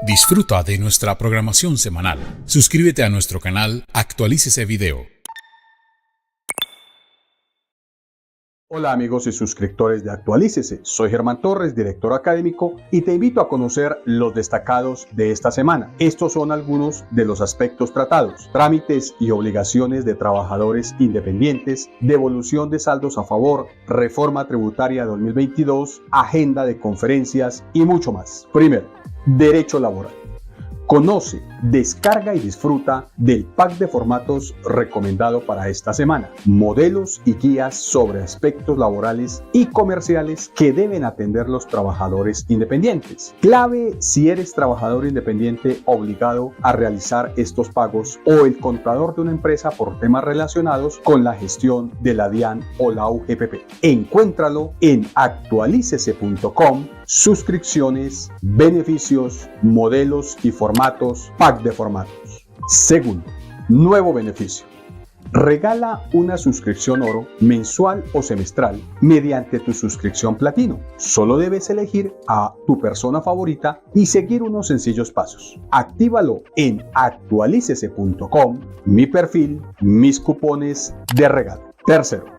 Disfruta de nuestra programación semanal. Suscríbete a nuestro canal Actualícese Video. Hola amigos y suscriptores de Actualícese, soy Germán Torres, director académico, y te invito a conocer los destacados de esta semana. Estos son algunos de los aspectos tratados: trámites y obligaciones de trabajadores independientes, devolución de saldos a favor, reforma tributaria 2022, agenda de conferencias y mucho más. Primero, derecho laboral. Conoce, descarga y disfruta del pack de formatos recomendado para esta semana. Modelos y guías sobre aspectos laborales y comerciales que deben atender los trabajadores independientes. Clave si eres trabajador independiente obligado a realizar estos pagos o el contador de una empresa por temas relacionados con la gestión de la DIAN o la UGPP. Encuéntralo en actualicese.com. Suscripciones, beneficios, modelos y formatos, pack de formatos. Segundo, nuevo beneficio. Regala una suscripción oro mensual o semestral mediante tu suscripción platino. Solo debes elegir a tu persona favorita y seguir unos sencillos pasos. Actívalo en actualicese.com, mi perfil, mis cupones de regalo. Tercero,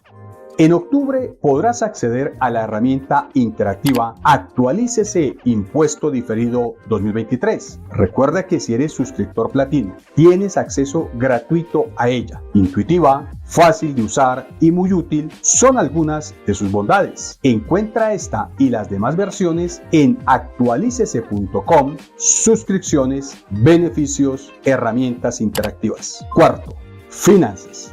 en octubre podrás acceder a la herramienta interactiva Actualícese Impuesto Diferido 2023. Recuerda que si eres suscriptor platino, tienes acceso gratuito a ella. Intuitiva, fácil de usar y muy útil son algunas de sus bondades. Encuentra esta y las demás versiones en actualicese.com, suscripciones, beneficios, herramientas interactivas. Cuarto, finanzas.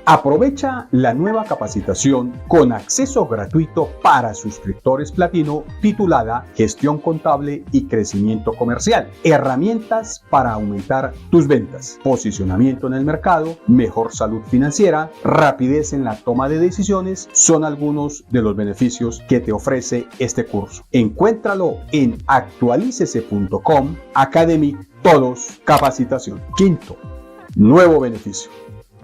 Aprovecha la nueva capacitación con acceso gratuito para suscriptores platino titulada Gestión Contable y Crecimiento Comercial. Herramientas para aumentar tus ventas, posicionamiento en el mercado, mejor salud financiera, rapidez en la toma de decisiones son algunos de los beneficios que te ofrece este curso. Encuéntralo en actualicese.com, Academic, todos capacitación. Quinto, nuevo beneficio.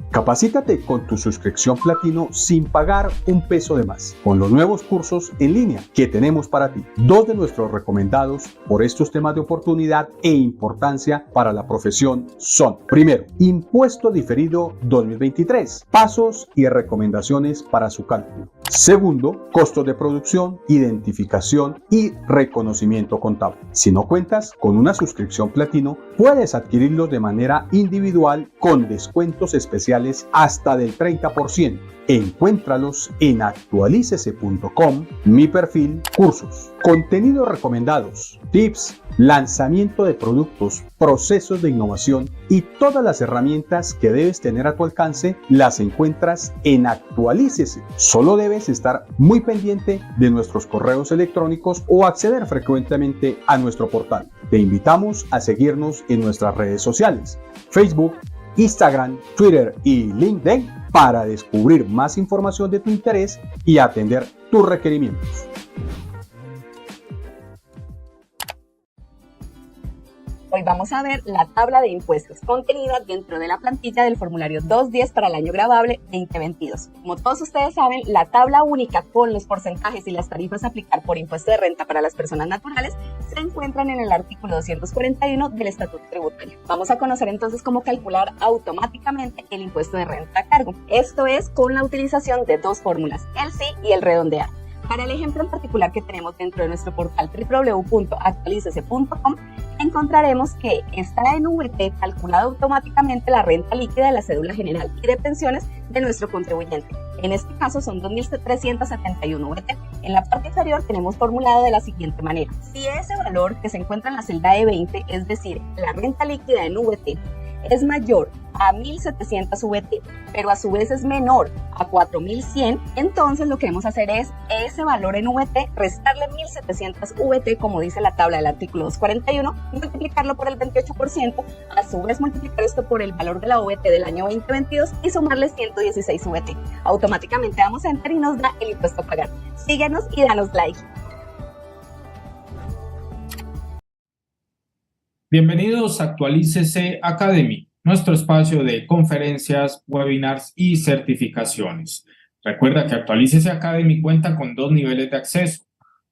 Capacítate con tu suscripción platino sin pagar un peso de más, con los nuevos cursos en línea que tenemos para ti. Dos de nuestros recomendados por estos temas de oportunidad e importancia para la profesión son: primero, Impuesto Diferido 2023, pasos y recomendaciones para su cálculo. Segundo, costos de producción, identificación y reconocimiento contable. Si no cuentas con una suscripción platino, puedes adquirirlos de manera individual con descuentos especiales hasta del 30%. Encuéntralos en actualicese.com, mi perfil, cursos, contenidos recomendados, tips, lanzamiento de productos, procesos de innovación y todas las herramientas que debes tener a tu alcance las encuentras en Actualícese. Solo debes estar muy pendiente de nuestros correos electrónicos o acceder frecuentemente a nuestro portal. Te invitamos a seguirnos en nuestras redes sociales: Facebook, Instagram, Twitter y LinkedIn para descubrir más información de tu interés y atender tus requerimientos. Hoy vamos a ver la tabla de impuestos contenida dentro de la plantilla del formulario 210 para el año grabable 2022. Como todos ustedes saben, la tabla única con los porcentajes y las tarifas a aplicar por impuesto de renta para las personas naturales se encuentran en el artículo 241 del Estatuto Tributario. Vamos a conocer entonces cómo calcular automáticamente el impuesto de renta a cargo. Esto es con la utilización de dos fórmulas, el sí y el redondear. Para el ejemplo en particular que tenemos dentro de nuestro portal www.actualicese.com, encontraremos que está en VT calculada automáticamente la renta líquida de la cédula general y de pensiones de nuestro contribuyente. En este caso son 2.371 VT. En la parte inferior tenemos formulado de la siguiente manera: si ese valor que se encuentra en la celda de 20, es decir, la renta líquida en VT, es mayor a 1.700 VT, pero a su vez es menor a 4.100, entonces lo que debemos hacer es ese valor en VT, restarle 1.700 VT, como dice la tabla del artículo 241, multiplicarlo por el 28%, a su vez multiplicar esto por el valor de la VT del año 2022 y sumarle 116 VT. Automáticamente damos Enter y nos da el impuesto a pagar. Síguenos y danos like. Bienvenidos a Actualícese Academy, nuestro espacio de conferencias, webinars y certificaciones. Recuerda que Actualícese Academy cuenta con dos niveles de acceso.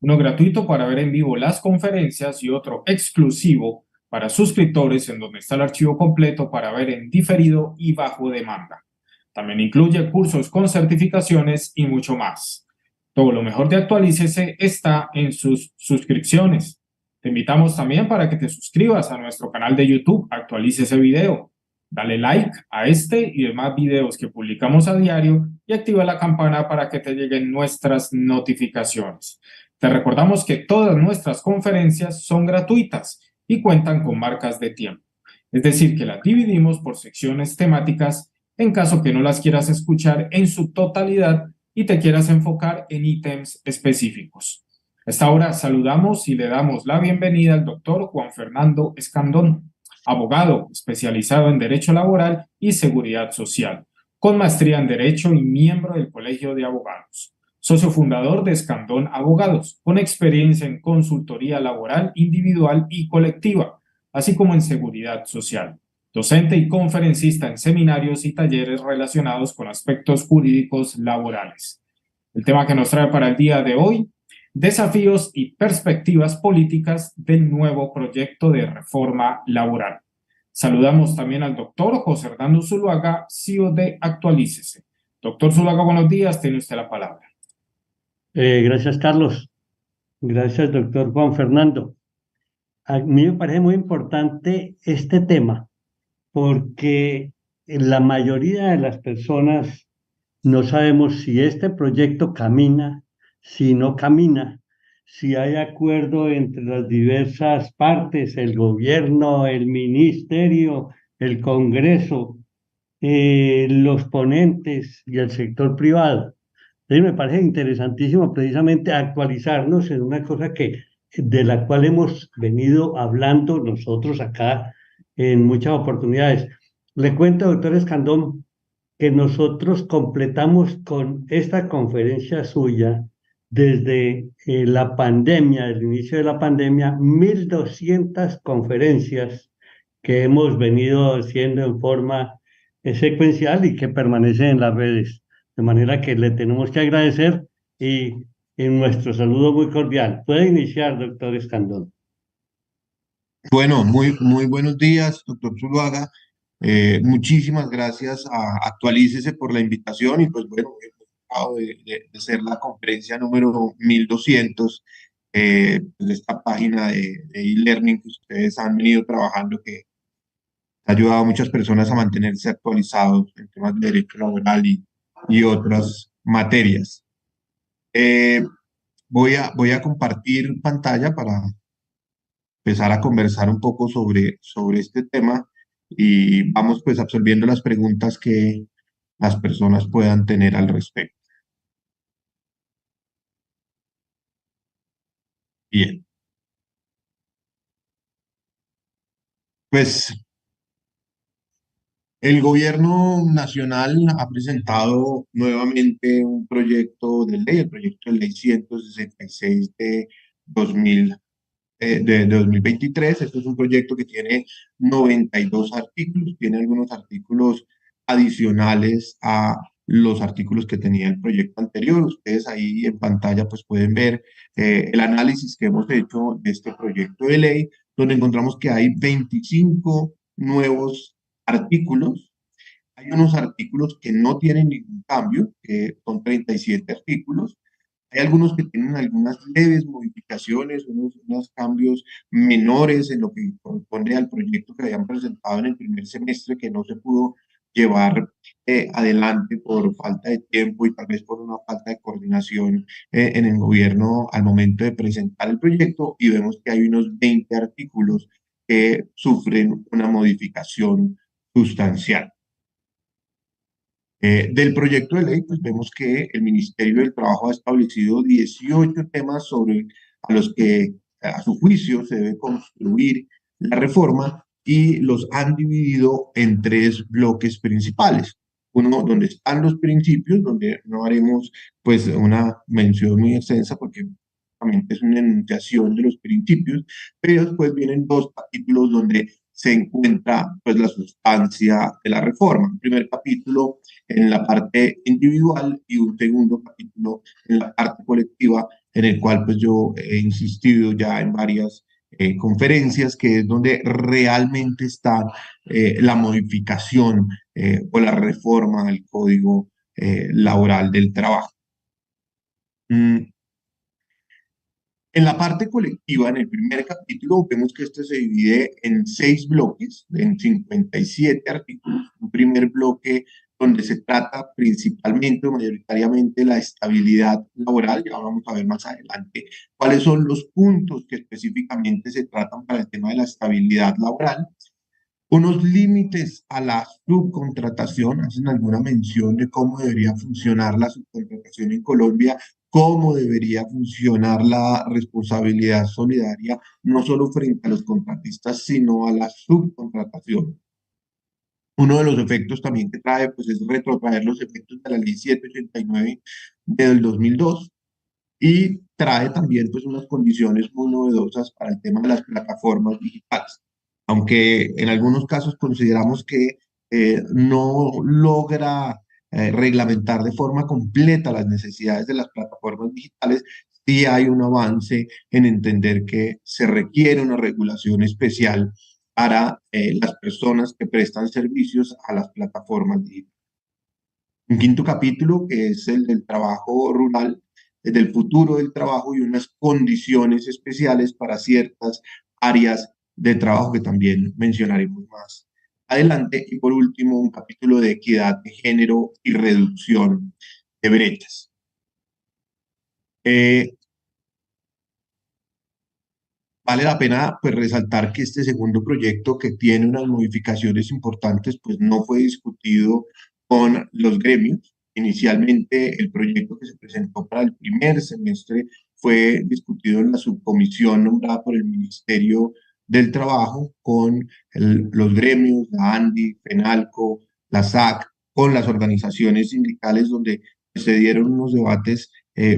uno gratuito para ver en vivo las conferencias y otro exclusivo para suscriptores en donde está el archivo completo para ver en diferido y bajo demanda. También incluye cursos con certificaciones y mucho más. Todo lo mejor de Actualícese está en sus suscripciones. Te invitamos también para que te suscribas a nuestro canal de YouTube, Actualícese Video. Dale like a este y demás videos que publicamos a diario y activa la campana para que te lleguen nuestras notificaciones. Te recordamos que todas nuestras conferencias son gratuitas y cuentan con marcas de tiempo. Es decir, que las dividimos por secciones temáticas en caso que no las quieras escuchar en su totalidad y te quieras enfocar en ítems específicos. A esta hora saludamos y le damos la bienvenida al doctor Juan Fernando Escandón, abogado especializado en Derecho Laboral y Seguridad Social, con maestría en Derecho y miembro del Colegio de Abogados. Socio fundador de Escandón Abogados, con experiencia en consultoría laboral individual y colectiva, así como en seguridad social. Docente y conferencista en seminarios y talleres relacionados con aspectos jurídicos laborales. El tema que nos trae para el día de hoy: desafíos y perspectivas políticas del nuevo proyecto de reforma laboral. Saludamos también al doctor José Hernando Zuluaga, CEO de Actualícese. Doctor Zuluaga, buenos días, tiene usted la palabra. Gracias, Carlos. Gracias, doctor Juan Fernando. A mí me parece muy importante este tema porque la mayoría de las personas no sabemos si este proyecto camina, si no camina, si hay acuerdo entre las diversas partes, el gobierno, el ministerio, el Congreso, los ponentes y el sector privado. Entonces me parece interesantísimo precisamente actualizarnos en una cosa de la cual hemos venido hablando nosotros acá en muchas oportunidades. Le cuento, doctor Escandón, que nosotros completamos con esta conferencia suya desde la pandemia, el inicio de la pandemia, 1.200 conferencias que hemos venido haciendo en forma secuencial y que permanecen en las redes. De manera que le tenemos que agradecer y en nuestro saludo muy cordial. Puede iniciar, doctor Escandón. Bueno, muy buenos días, doctor Zuluaga. Muchísimas gracias a Actualícese por la invitación y pues bueno, acabo de ser la conferencia número 1200 de esta página de e-learning que ustedes han venido trabajando, que ha ayudado a muchas personas a mantenerse actualizados en temas de derecho laboral y otras materias. Voy a compartir pantalla para empezar a conversar un poco sobre este tema y vamos pues absorbiendo las preguntas que las personas puedan tener al respecto. Bien. Pues el gobierno nacional ha presentado nuevamente un proyecto de ley, el proyecto de ley 166 de 2023. Este es un proyecto que tiene 92 artículos, tiene algunos artículos adicionales a los artículos que tenía el proyecto anterior. Ustedes ahí en pantalla pues pueden ver el análisis que hemos hecho de este proyecto de ley, donde encontramos que hay 25 nuevos artículos. Hay unos artículos que no tienen ningún cambio, que son 37 artículos. Hay algunos que tienen algunas leves modificaciones, unos cambios menores en lo que corresponde al proyecto que habían presentado en el primer semestre, que no se pudo llevar adelante por falta de tiempo y tal vez por una falta de coordinación en el gobierno al momento de presentar el proyecto, y vemos que hay unos 20 artículos que sufren una modificación sustancial. Del proyecto de ley, pues vemos que el Ministerio del Trabajo ha establecido 18 temas a los que, a su juicio, se debe construir la reforma y los han dividido en 3 bloques principales. Uno donde están los principios, donde no haremos pues una mención muy extensa porque también es una enunciación de los principios, pero después vienen 2 capítulos donde se encuentra pues la sustancia de la reforma. Un primer capítulo en la parte individual y un segundo capítulo en la parte colectiva, en el cual pues yo he insistido ya en varias conferencias, que es donde realmente está la modificación o la reforma al Código Laboral del Trabajo. Mm, En la parte colectiva, en el primer capítulo, vemos que este se divide en 6 bloques, en 57 artículos. Un primer bloque donde se trata principalmente o mayoritariamente la estabilidad laboral. Ya vamos a ver más adelante cuáles son los puntos que específicamente se tratan para el tema de la estabilidad laboral. Unos límites a la subcontratación, hacen alguna mención de cómo debería funcionar la subcontratación en Colombia, cómo debería funcionar la responsabilidad solidaria, no solo frente a los contratistas, sino a la subcontratación. Uno de los efectos también que trae, pues, es retrotraer los efectos de la Ley 789 del 2002 y trae también, pues, unas condiciones muy novedosas para el tema de las plataformas digitales. Aunque en algunos casos consideramos que no logra reglamentar de forma completa las necesidades de las plataformas digitales, sí hay un avance en entender que se requiere una regulación especial para las personas que prestan servicios a las plataformas digitales. Un quinto capítulo, que es el del trabajo rural, del futuro del trabajo y unas condiciones especiales para ciertas áreas de trabajo que también mencionaremos más adelante. Y por último, un capítulo de equidad de género y reducción de brechas. Vale la pena, pues, resaltar que este segundo proyecto, que tiene unas modificaciones importantes, pues no fue discutido con los gremios. Inicialmente, el proyecto que se presentó para el primer semestre fue discutido en la subcomisión nombrada por el Ministerio del Trabajo con los gremios, la ANDI, FENALCO, la SAC, con las organizaciones sindicales, donde se dieron unos debates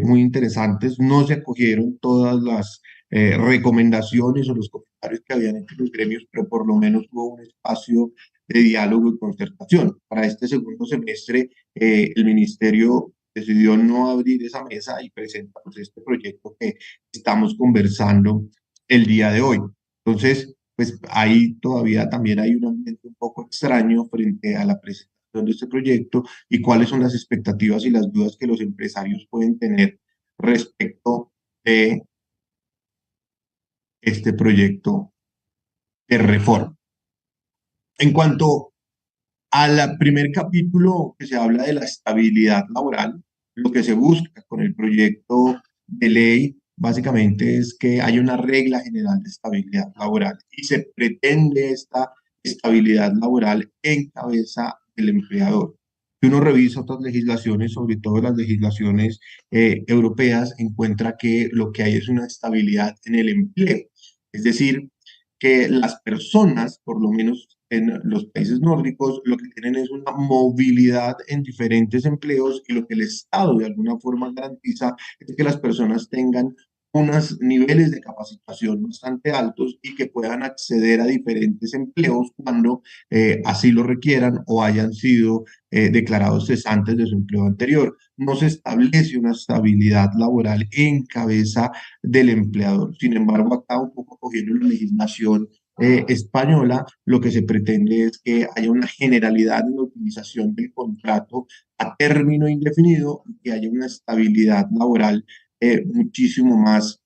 muy interesantes. No se acogieron todas las recomendaciones o los comentarios que habían hecho los gremios, pero por lo menos hubo un espacio de diálogo y concertación. Para este segundo semestre, el ministerio decidió no abrir esa mesa y presenta, pues, este proyecto que estamos conversando el día de hoy. Entonces, pues ahí todavía también hay un ambiente un poco extraño frente a la presentación de este proyecto y cuáles son las expectativas y las dudas que los empresarios pueden tener respecto de este proyecto de reforma. En cuanto al primer capítulo, que se habla de la estabilidad laboral, lo que se busca con el proyecto de ley básicamente es que haya una regla general de estabilidad laboral y se pretende esta estabilidad laboral en cabeza del empleador. Si uno revisa otras legislaciones, sobre todo las legislaciones europeas, encuentra que lo que hay es una estabilidad en el empleo. Es decir, que las personas, por lo menos en los países nórdicos, lo que tienen es una movilidad en diferentes empleos, y lo que el Estado de alguna forma garantiza es que las personas tengan unos niveles de capacitación bastante altos y que puedan acceder a diferentes empleos cuando así lo requieran o hayan sido declarados cesantes de su empleo anterior. No se establece una estabilidad laboral en cabeza del empleador. Sin embargo, acá, un poco cogiendo la legislación española, lo que se pretende es que haya una generalidad en la utilización del contrato a término indefinido y que haya una estabilidad laboral muchísimo más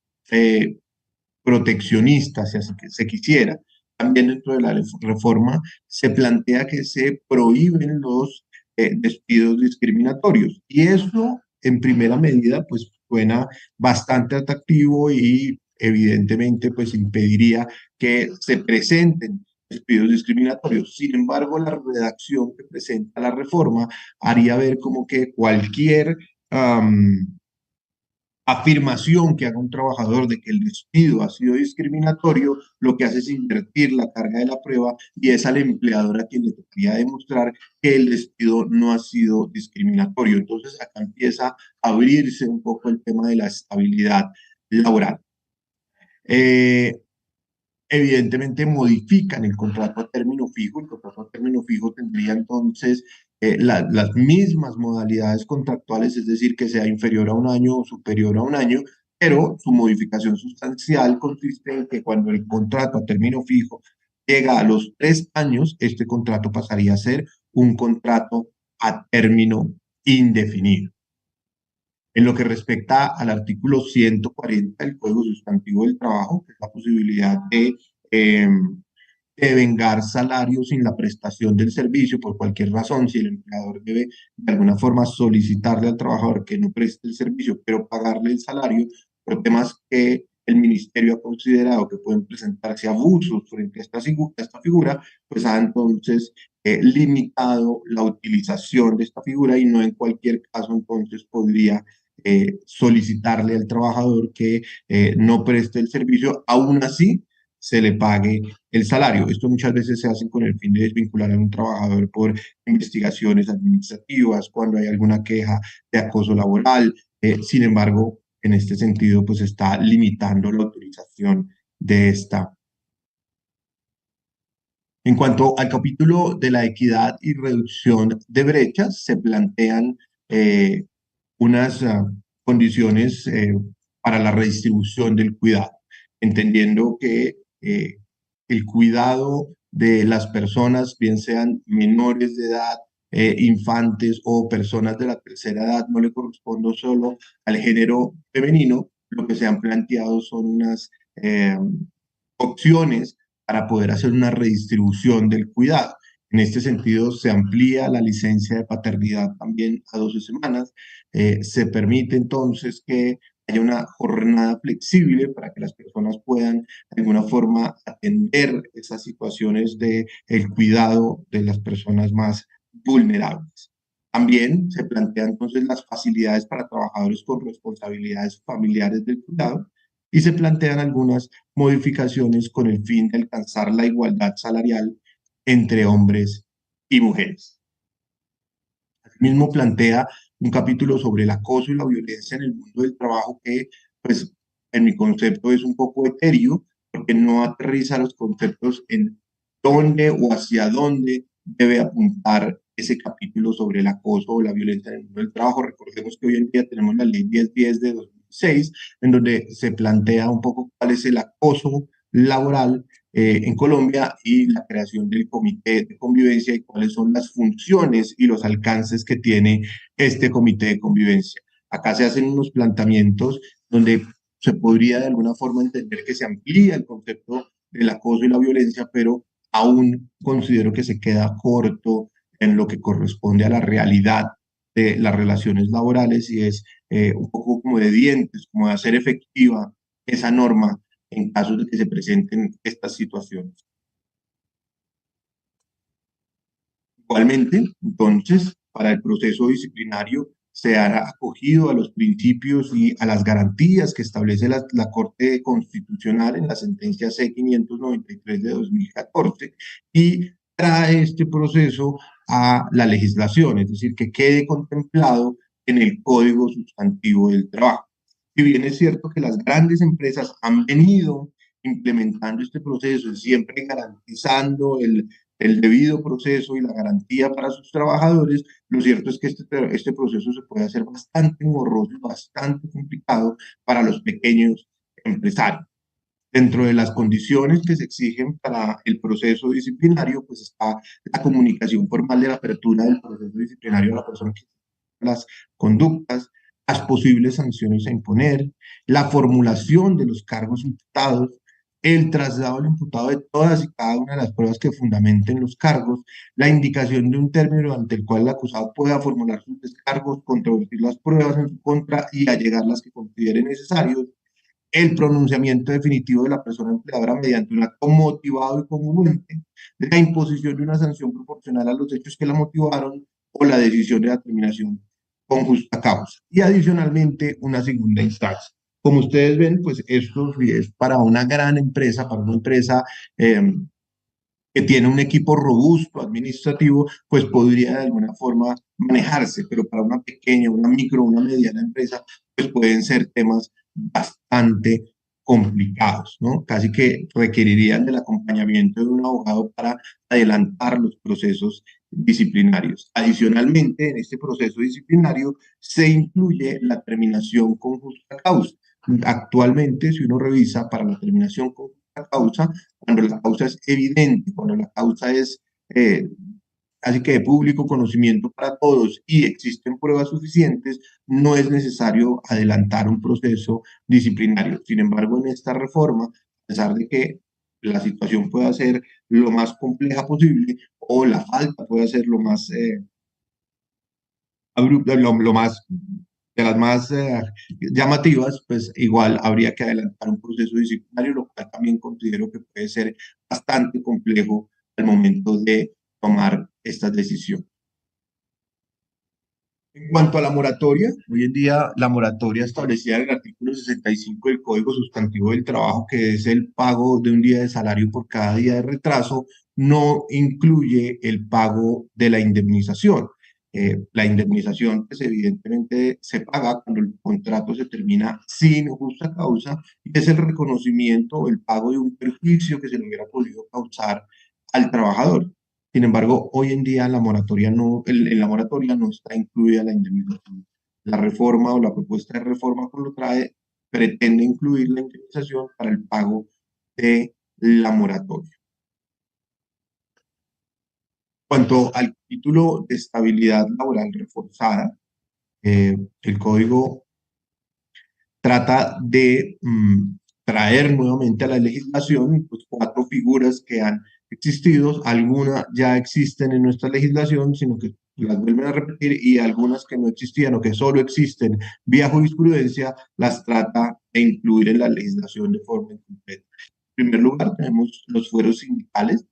proteccionista, si así que se quisiera. También dentro de la reforma se plantea que se prohíben los despidos discriminatorios, y eso en primera medida pues suena bastante atractivo y evidentemente pues impediría que se presenten despidos discriminatorios. Sin embargo, la redacción que presenta la reforma haría ver como que cualquier afirmación que haga un trabajador de que el despido ha sido discriminatorio, lo que hace es invertir la carga de la prueba, y es al empleador a quien le tocaría demostrar que el despido no ha sido discriminatorio. Entonces acá empieza a abrirse un poco el tema de la estabilidad laboral. Evidentemente modifican el contrato a término fijo. El contrato a término fijo tendría entonces las mismas modalidades contractuales, es decir, que sea inferior a un año o superior a un año, pero su modificación sustancial consiste en que cuando el contrato a término fijo llega a los 3 años, este contrato pasaría a ser un contrato a término indefinido. En lo que respecta al artículo 140 del Código Sustantivo del Trabajo, que es la posibilidad de vengar salario sin la prestación del servicio por cualquier razón, si el empleador debe de alguna forma solicitarle al trabajador que no preste el servicio, pero pagarle el salario por temas que el ministerio ha considerado que pueden presentarse abusos frente a esta figura, pues ha entonces limitado la utilización de esta figura y no en cualquier caso entonces podría solicitarle al trabajador que no preste el servicio, aún así se le pague el salario. Esto muchas veces se hace con el fin de desvincular a un trabajador por investigaciones administrativas, cuando hay alguna queja de acoso laboral. Sin embargo, en este sentido, pues está limitando la utilización de esta. En cuanto al capítulo de la equidad y reducción de brechas, se plantean unas condiciones para la redistribución del cuidado, entendiendo que el cuidado de las personas, bien sean menores de edad, infantes o personas de la tercera edad, no le corresponde solo al género femenino. Lo que se han planteado son unas opciones para poder hacer una redistribución del cuidado. En este sentido, se amplía la licencia de paternidad también a 12 semanas. Se permite entonces que haya una jornada flexible para que las personas puedan de alguna forma atender esas situaciones de el cuidado de las personas más vulnerables. También se plantean entonces las facilidades para trabajadores con responsabilidades familiares del cuidado y se plantean algunas modificaciones con el fin de alcanzar la igualdad salarial entre hombres y mujeres. Asimismo, plantea un capítulo sobre el acoso y la violencia en el mundo del trabajo que, pues, en mi concepto es un poco etéreo, porque no aterriza los conceptos en dónde o hacia dónde debe apuntar ese capítulo sobre el acoso o la violencia en el mundo del trabajo. Recordemos que hoy en día tenemos la ley 1010 de 2006, en donde se plantea un poco cuál es el acoso laboral en Colombia y la creación del comité de convivencia y cuáles son las funciones y los alcances que tiene este comité de convivencia. Acá se hacen unos planteamientos donde se podría de alguna forma entender que se amplía el concepto del acoso y la violencia, pero aún considero que se queda corto en lo que corresponde a la realidad de las relaciones laborales y es un poco como de dientes, como de hacer efectiva esa norma en caso de que se presenten estas situaciones. Igualmente, entonces, para el proceso disciplinario se hará acogido a los principios y a las garantías que establece la Corte Constitucional en la sentencia C-593 de 2014 y trae este proceso a la legislación, es decir, que quede contemplado en el Código Sustantivo del Trabajo. Si bien es cierto que las grandes empresas han venido implementando este proceso, siempre garantizando el debido proceso y la garantía para sus trabajadores, lo cierto es que este proceso se puede hacer bastante engorroso y bastante complicado para los pequeños empresarios. Dentro de las condiciones que se exigen para el proceso disciplinario, pues está la comunicación formal de la apertura del proceso disciplinario a la persona que las conductas, las posibles sanciones a imponer, la formulación de los cargos imputados, el traslado al imputado de todas y cada una de las pruebas que fundamenten los cargos, la indicación de un término ante el cual el acusado pueda formular sus descargos, controvertir las pruebas en su contra y allegar las que considere necesarios, el pronunciamiento definitivo de la persona empleadora mediante un acto motivado y congruente, la imposición de una sanción proporcional a los hechos que la motivaron o la decisión de la terminación con justa causa. Y adicionalmente, una segunda instancia. Como ustedes ven, pues esto es para una gran empresa, para una empresa que tiene un equipo robusto administrativo, pues podría de alguna forma manejarse, pero para una pequeña, una micro, una mediana empresa, pues pueden ser temas bastante complicados, ¿no? Casi que requerirían del acompañamiento de un abogado para adelantar los procesos disciplinarios. Adicionalmente, en este proceso disciplinario se incluye la terminación con justa causa. Actualmente, si uno revisa para la terminación con la causa, cuando la causa es evidente, cuando la causa es así que de público conocimiento para todos y existen pruebas suficientes, no es necesario adelantar un proceso disciplinario. Sin embargo, en esta reforma, a pesar de que la situación pueda ser lo más compleja posible o la falta pueda ser lo más abrupta, lo más de las más llamativas, pues igual habría que adelantar un proceso disciplinario, lo cual también considero que puede ser bastante complejo al momento de tomar estas decisiones. En cuanto a la moratoria, hoy en día la moratoria establecida en el artículo 65 del Código Sustantivo del Trabajo, que es el pago de un día de salario por cada día de retraso, no incluye el pago de la indemnización. La indemnización, pues evidentemente se paga cuando el contrato se termina sin justa causa y es el reconocimiento o el pago de un perjuicio que se le hubiera podido causar al trabajador. Sin embargo, hoy en día en la moratoria no está incluida la indemnización. La reforma o la propuesta de reforma que lo trae pretende incluir la indemnización para el pago de la moratoria. Cuanto al título de estabilidad laboral reforzada, el código trata de traer nuevamente a la legislación pues, 4 figuras que han existido, algunas ya existen en nuestra legislación, sino que las vuelven a repetir y algunas que no existían o que solo existen vía jurisprudencia, las trata de incluir en la legislación de forma incompleta. En primer lugar, tenemos los fueros sindicales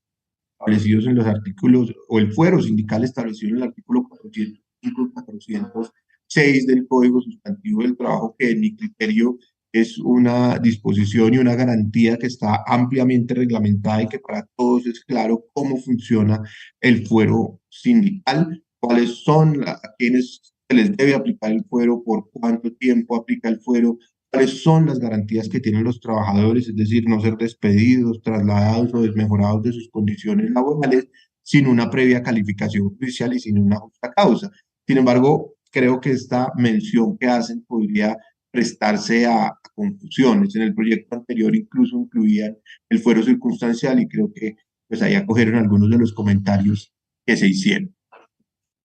establecidos en los artículos, o el fuero sindical establecido en el artículo 405 y 406 del Código Sustantivo del Trabajo, que en mi criterio es una disposición y una garantía que está ampliamente reglamentada y que para todos es claro cómo funciona el fuero sindical, cuáles son a quienes se les debe aplicar el fuero, por cuánto tiempo aplica el fuero, cuáles son las garantías que tienen los trabajadores, es decir, no ser despedidos, trasladados o desmejorados de sus condiciones laborales sin una previa calificación judicial y sin una justa causa. Sin embargo, creo que esta mención que hacen podría prestarse a confusiones. En el proyecto anterior incluso incluían el fuero circunstancial y creo que pues ahí acogieron algunos de los comentarios que se hicieron.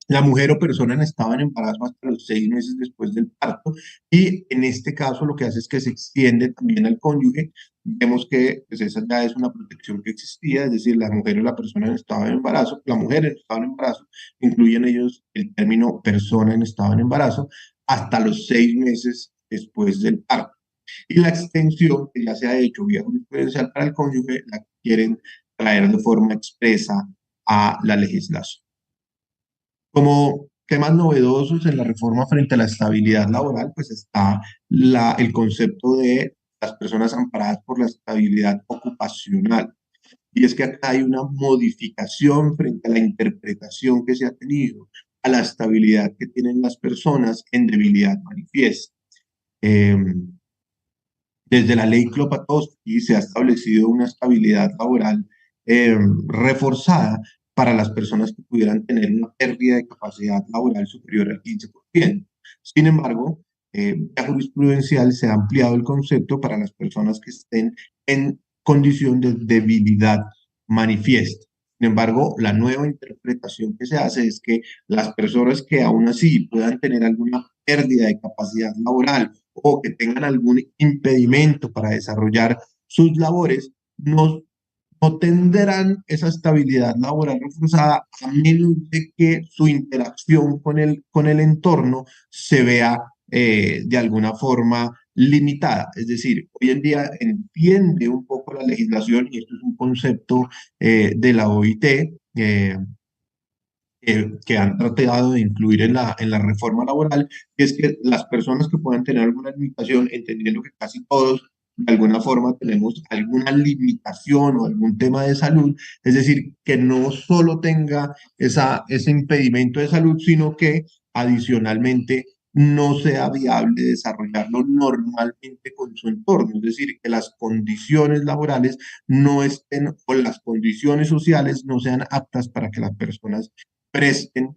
La mujer o persona en estado de embarazo hasta los 6 meses después del parto y en este caso lo que hace es que se extiende también al cónyuge. Vemos que pues, esa ya es una protección que existía, es decir, la mujer o la persona en estado de embarazo, la mujer en estado de embarazo, incluyen ellos el término persona en estado de embarazo hasta los 6 meses después del parto. Y la extensión que ya se ha hecho vía jurisprudencial para el cónyuge la quieren traer de forma expresa a la legislación. Como temas novedosos en la reforma frente a la estabilidad laboral, pues está el concepto de las personas amparadas por la estabilidad ocupacional. Y es que acá hay una modificación frente a la interpretación que se ha tenido a la estabilidad que tienen las personas en debilidad manifiesta. Desde la ley Klopatowski se ha establecido una estabilidad laboral reforzada para las personas que pudieran tener una pérdida de capacidad laboral superior al 15%. Sin embargo, la jurisprudencial se ha ampliado el concepto para las personas que estén en condición de debilidad manifiesta. Sin embargo, la nueva interpretación que se hace es que las personas que aún así puedan tener alguna pérdida de capacidad laboral o que tengan algún impedimento para desarrollar sus labores, no tendrán esa estabilidad laboral reforzada a menos de que su interacción con el entorno se vea de alguna forma limitada. Es decir, hoy en día entiende un poco la legislación, y esto es un concepto de la OIT, que han tratado de incluir en la reforma laboral, que es que las personas que puedan tener alguna limitación, entendiendo que casi todos de alguna forma tenemos alguna limitación o algún tema de salud, es decir, que no solo tenga ese impedimento de salud, sino que adicionalmente no sea viable desarrollarlo normalmente con su entorno, es decir, que las condiciones laborales no estén o las condiciones sociales no sean aptas para que las personas presten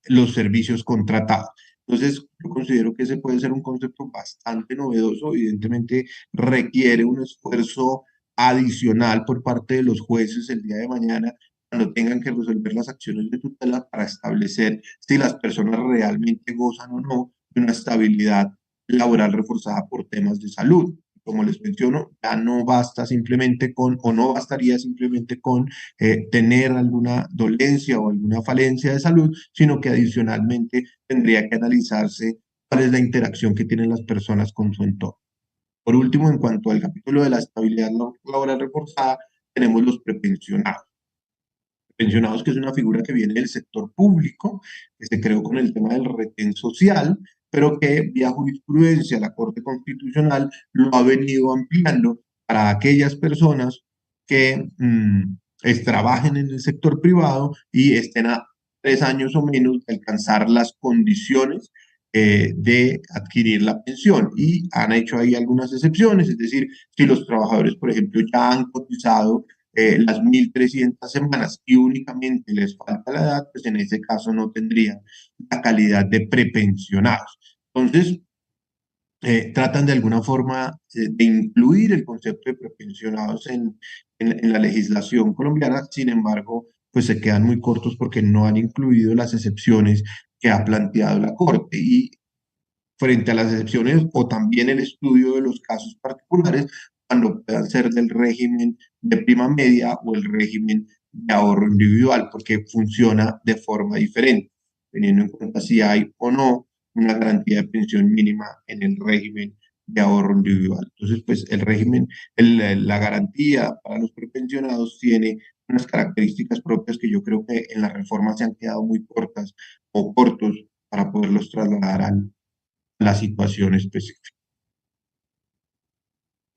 los servicios contratados. Entonces, yo considero que ese puede ser un concepto bastante novedoso. Evidentemente, requiere un esfuerzo adicional por parte de los jueces el día de mañana cuando tengan que resolver las acciones de tutela para establecer si las personas realmente gozan o no de una estabilidad laboral reforzada por temas de salud. Como les menciono, ya no basta simplemente con, o no bastaría simplemente con tener alguna dolencia o alguna falencia de salud, sino que adicionalmente tendría que analizarse cuál es la interacción que tienen las personas con su entorno. Por último, en cuanto al capítulo de la estabilidad laboral reforzada, tenemos los prepensionados. Pensionados, que es una figura que viene del sector público, que se creó con el tema del retén social, pero que vía jurisprudencia la Corte Constitucional lo ha venido ampliando para aquellas personas que trabajen en el sector privado y estén a 3 años o menos de alcanzar las condiciones de adquirir la pensión. Y han hecho ahí algunas excepciones, es decir, si los trabajadores, por ejemplo, ya han cotizado las 1.300 semanas y únicamente les falta la edad, pues en ese caso no tendrían la calidad de prepensionados. Entonces, tratan de alguna forma de incluir el concepto de prepensionados en la legislación colombiana. Sin embargo, pues se quedan muy cortos porque no han incluido las excepciones que ha planteado la Corte. Y frente a las excepciones o también el estudio de los casos particulares cuando puedan ser del régimen de prima media o el régimen de ahorro individual, porque funciona de forma diferente, teniendo en cuenta si hay o no una garantía de pensión mínima en el régimen de ahorro individual. Entonces, pues el régimen, la garantía para los prepensionados tiene unas características propias que yo creo que en la reforma se han quedado muy cortas o cortos para poderlos trasladar a la situación específica.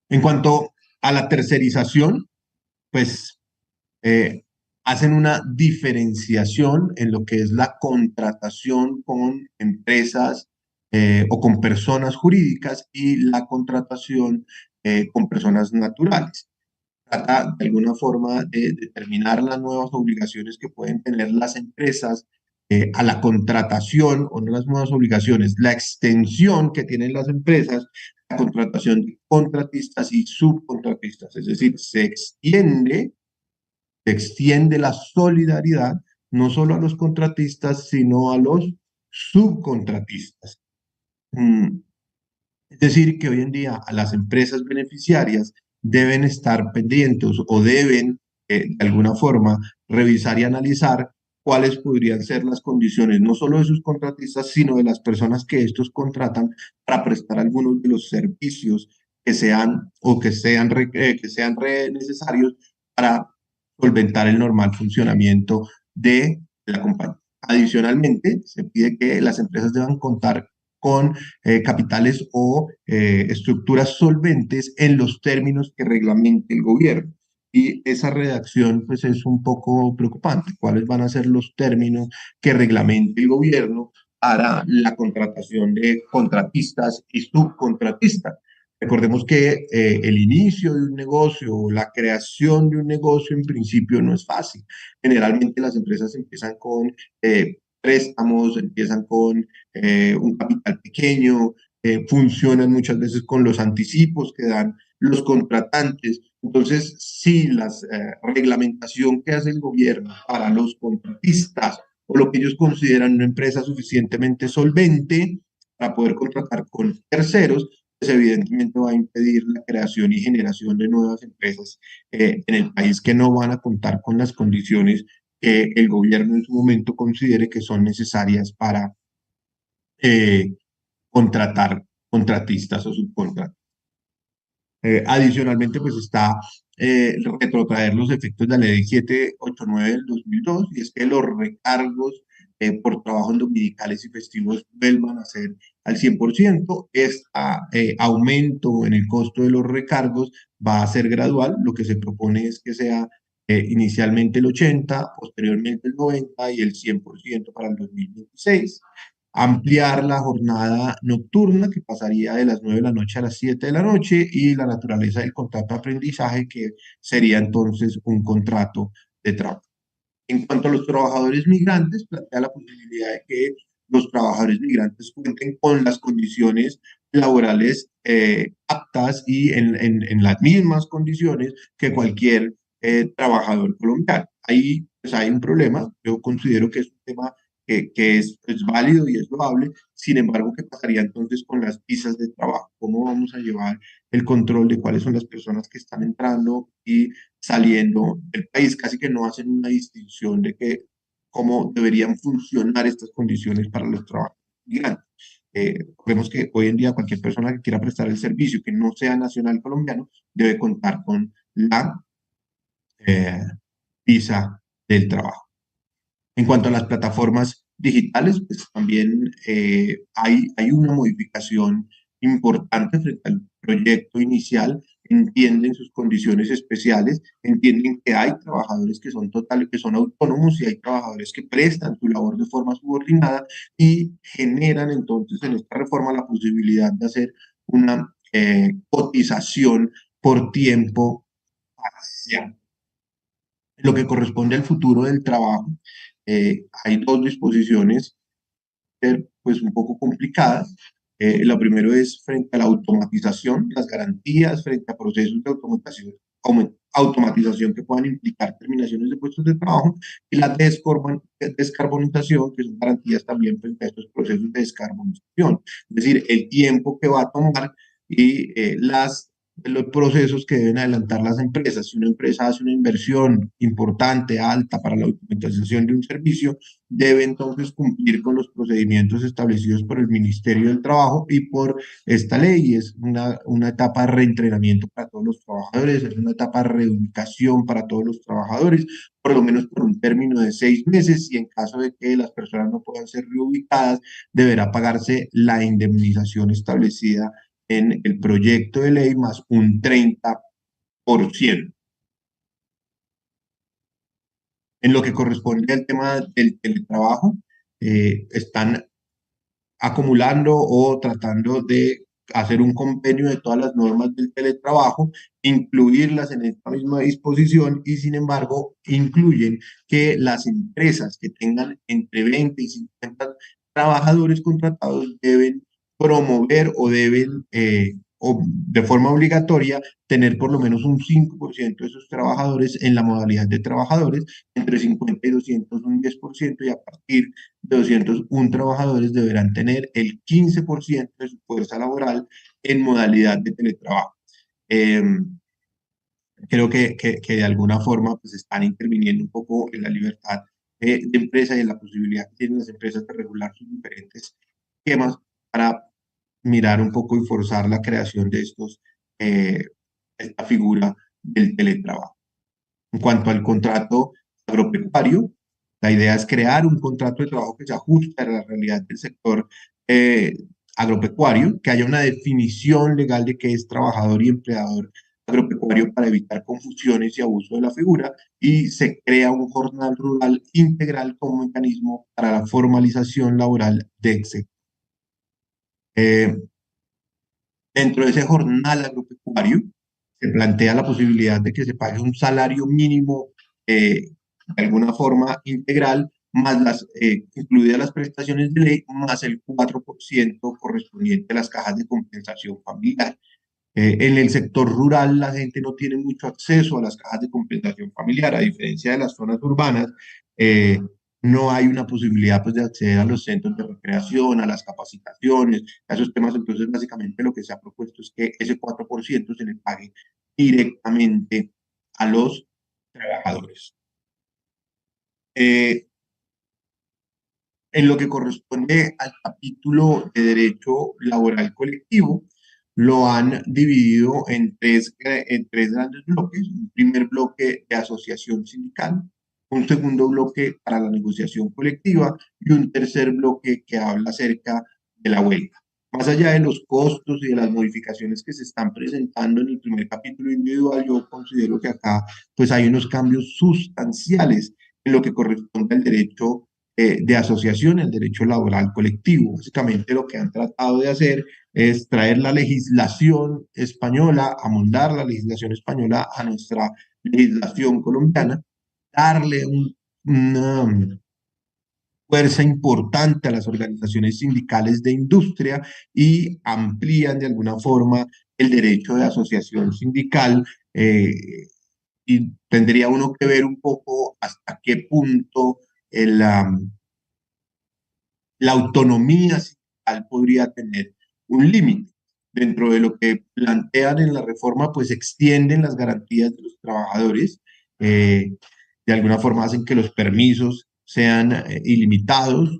En cuanto a la tercerización, pues eh, hacen una diferenciación en lo que es la contratación con empresas o con personas jurídicas y la contratación con personas naturales. Trata de alguna forma de determinar las nuevas obligaciones que pueden tener las empresas a la contratación, o no las nuevas obligaciones, la extensión que tienen las empresas, la contratación de contratistas y subcontratistas, es decir, se extiende la solidaridad no solo a los contratistas, sino a los subcontratistas. Es decir, que hoy en día a las empresas beneficiarias deben estar pendientes o deben, de alguna forma, revisar y analizar cuáles podrían ser las condiciones, no solo de sus contratistas, sino de las personas que estos contratan para prestar algunos de los servicios que sean o que sean necesarios para solventar el normal funcionamiento de la compañía. Adicionalmente, se pide que las empresas deban contar con capitales o estructuras solventes en los términos que reglamente el gobierno. Y esa redacción pues es un poco preocupante. ¿Cuáles van a ser los términos que reglamente el gobierno para la contratación de contratistas y subcontratistas? Recordemos que el inicio de un negocio o la creación de un negocio en principio no es fácil. Generalmente las empresas empiezan con préstamos, empiezan con un capital pequeño, funcionan muchas veces con los anticipos que dan los contratantes. Entonces, si la reglamentación que hace el gobierno para los contratistas o lo que ellos consideran una empresa suficientemente solvente para poder contratar con terceros, pues evidentemente va a impedir la creación y generación de nuevas empresas en el país que no van a contar con las condiciones que el gobierno en su momento considere que son necesarias para contratar contratistas o subcontratistas. Adicionalmente, pues está retrotraer los efectos de la ley 789 del 2002, y es que los recargos por trabajos dominicales y festivos vuelvan a ser al 100%. Este aumento en el costo de los recargos va a ser gradual. Lo que se propone es que sea inicialmente el 80%, posteriormente el 90% y el 100% para el 2026. Ampliar la jornada nocturna, que pasaría de las 9 de la noche a las 7 de la noche, y la naturaleza del contrato de aprendizaje, que sería entonces un contrato de trabajo. En cuanto a los trabajadores migrantes, plantea la posibilidad de que los trabajadores migrantes cuenten con las condiciones laborales aptas y en las mismas condiciones que cualquier trabajador colombiano. Ahí pues, hay un problema, yo considero que es un tema que es válido y es loable. Sin embargo, ¿qué pasaría entonces con las visas de trabajo? ¿Cómo vamos a llevar el control de cuáles son las personas que están entrando y saliendo del país? Casi que no hacen una distinción de que cómo deberían funcionar estas condiciones para los trabajadores migrantes. Vemos que hoy en día cualquier persona que quiera prestar el servicio que no sea nacional colombiano debe contar con la eh, visa del trabajo. En cuanto a las plataformas digitales, pues también hay una modificación importante frente al proyecto inicial. Entienden sus condiciones especiales, entienden que hay trabajadores que son que son autónomos y hay trabajadores que prestan su labor de forma subordinada y generan entonces en esta reforma la posibilidad de hacer una cotización por tiempo parcial. En lo que corresponde al futuro del trabajo, hay dos disposiciones pues un poco complicadas. Lo primero es frente a la automatización, las garantías frente a procesos de automatización que puedan implicar terminaciones de puestos de trabajo y la descarbonización, que son garantías también frente a estos procesos de descarbonización. Es decir, el tiempo que va a tomar y los procesos que deben adelantar las empresas. Si una empresa hace una inversión importante, alta para la automatización de un servicio, debe entonces cumplir con los procedimientos establecidos por el Ministerio del Trabajo y por esta ley. Es una etapa de reentrenamiento para todos los trabajadores, es una etapa de reubicación para todos los trabajadores, por lo menos por un término de 6 meses, y en caso de que las personas no puedan ser reubicadas, deberá pagarse la indemnización establecida en el proyecto de ley más un 30%. En lo que corresponde al tema del teletrabajo, están acumulando o tratando de hacer un convenio de todas las normas del teletrabajo, incluirlas en esta misma disposición y sin embargo incluyen que las empresas que tengan entre 20 y 50 trabajadores contratados deben promover o deben o de forma obligatoria tener por lo menos un 5% de sus trabajadores en la modalidad de trabajadores, entre 50 y 200 un 10%, y a partir de 201 trabajadores deberán tener el 15% de su fuerza laboral en modalidad de teletrabajo. Creo que de alguna forma pues están interviniendo un poco en la libertad de empresa y en la posibilidad que tienen las empresas de regular sus diferentes esquemas para mirar un poco y forzar la creación de esta figura del teletrabajo. En cuanto al contrato agropecuario, la idea es crear un contrato de trabajo que se ajuste a la realidad del sector agropecuario, que haya una definición legal de qué es trabajador y empleador agropecuario para evitar confusiones y abuso de la figura, y se crea un jornal rural integral como mecanismo para la formalización laboral del sector. Dentro de ese jornal agropecuario se plantea la posibilidad de que se pague un salario mínimo de alguna forma integral, más incluidas las prestaciones de ley, más el 4% correspondiente a las cajas de compensación familiar. En el sector rural la gente no tiene mucho acceso a las cajas de compensación familiar, a diferencia de las zonas urbanas. No hay una posibilidad pues, de acceder a los centros de recreación, a las capacitaciones, a esos temas. Entonces, básicamente lo que se ha propuesto es que ese 4% se le pague directamente a los trabajadores. En lo que corresponde al capítulo de derecho laboral colectivo, lo han dividido en tres grandes bloques. Un primer bloque de asociación sindical, un segundo bloque para la negociación colectiva y un tercer bloque que habla acerca de la huelga. Más allá de los costos y de las modificaciones que se están presentando en el primer capítulo individual, yo considero que acá pues hay unos cambios sustanciales en lo que corresponde al derecho de asociación, el derecho laboral colectivo. Básicamente lo que han tratado de hacer es traer la legislación española, amoldar la legislación española a nuestra legislación colombiana, darle fuerza importante a las organizaciones sindicales de industria y amplían de alguna forma el derecho de asociación sindical, y tendría uno que ver un poco hasta qué punto la autonomía sindical podría tener un límite. Dentro de lo que plantean en la reforma, pues extienden las garantías de los trabajadores, de alguna forma hacen que los permisos sean ilimitados,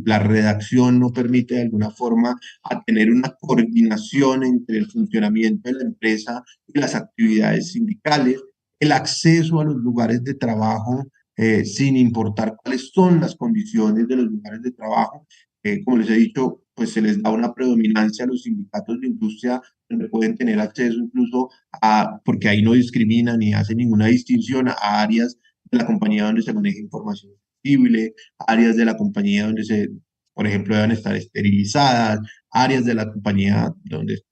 la redacción no permite de alguna forma a tener una coordinación entre el funcionamiento de la empresa y las actividades sindicales, el acceso a los lugares de trabajo sin importar cuáles son las condiciones de los lugares de trabajo. Como les he dicho, pues se les da una predominancia a los sindicatos de industria donde pueden tener acceso incluso a, porque ahí no discriminan ni hacen ninguna distinción a áreas de la compañía donde se maneja información sensible, áreas de la compañía donde se, por ejemplo, deben estar esterilizadas, áreas de la compañía donde el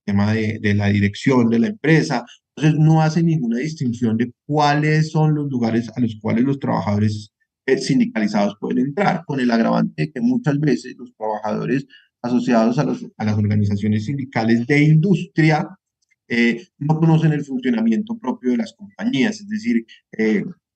tema de la dirección de la empresa. Entonces, no hace ninguna distinción de cuáles son los lugares a los cuales los trabajadores sindicalizados pueden entrar, con el agravante de que muchas veces los trabajadores asociados a las organizaciones sindicales de industria no conocen el funcionamiento propio de las compañías, es decir,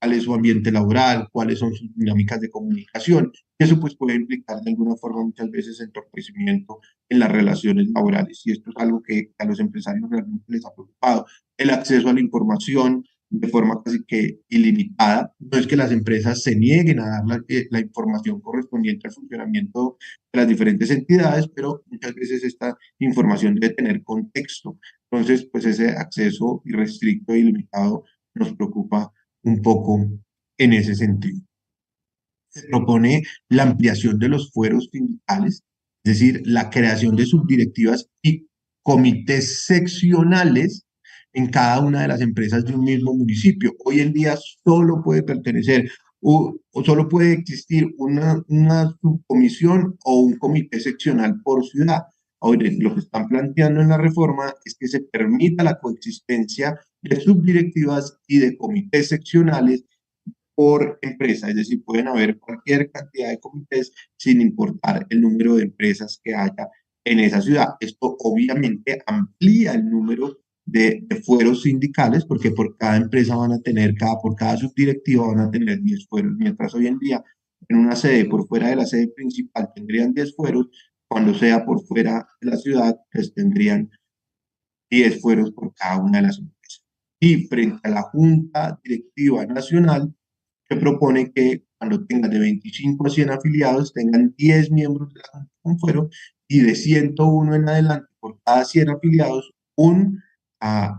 cuál es su ambiente laboral, cuáles son sus dinámicas de comunicación. Eso pues puede implicar de alguna forma muchas veces entorpecimiento en las relaciones laborales y esto es algo que a los empresarios realmente les ha preocupado. El acceso a la información de forma casi que ilimitada. No es que las empresas se nieguen a dar la información correspondiente al funcionamiento de las diferentes entidades, pero muchas veces esta información debe tener contexto. Entonces, pues ese acceso irrestricto e ilimitado nos preocupa un poco en ese sentido. Se propone la ampliación de los fueros sindicales, es decir, la creación de subdirectivas y comités seccionales en cada una de las empresas de un mismo municipio. Hoy en día solo puede pertenecer o solo puede existir una subcomisión o un comité seccional por ciudad. Ahora, lo que están planteando en la reforma es que se permita la coexistencia de subdirectivas y de comités seccionales por empresa, es decir, pueden haber cualquier cantidad de comités sin importar el número de empresas que haya en esa ciudad. Esto obviamente amplía el número de fueros sindicales porque por cada empresa van a tener, por cada subdirectiva van a tener 10 fueros, mientras hoy en día en una sede por fuera de la sede principal tendrían 10 fueros, cuando sea por fuera de la ciudad, pues tendrían 10 fueros por cada una de las empresas. Y frente a la Junta Directiva Nacional, se propone que cuando tengan de 25 a 100 afiliados, tengan 10 miembros de la Junta con fuero y de 101 en adelante, por cada 100 afiliados, un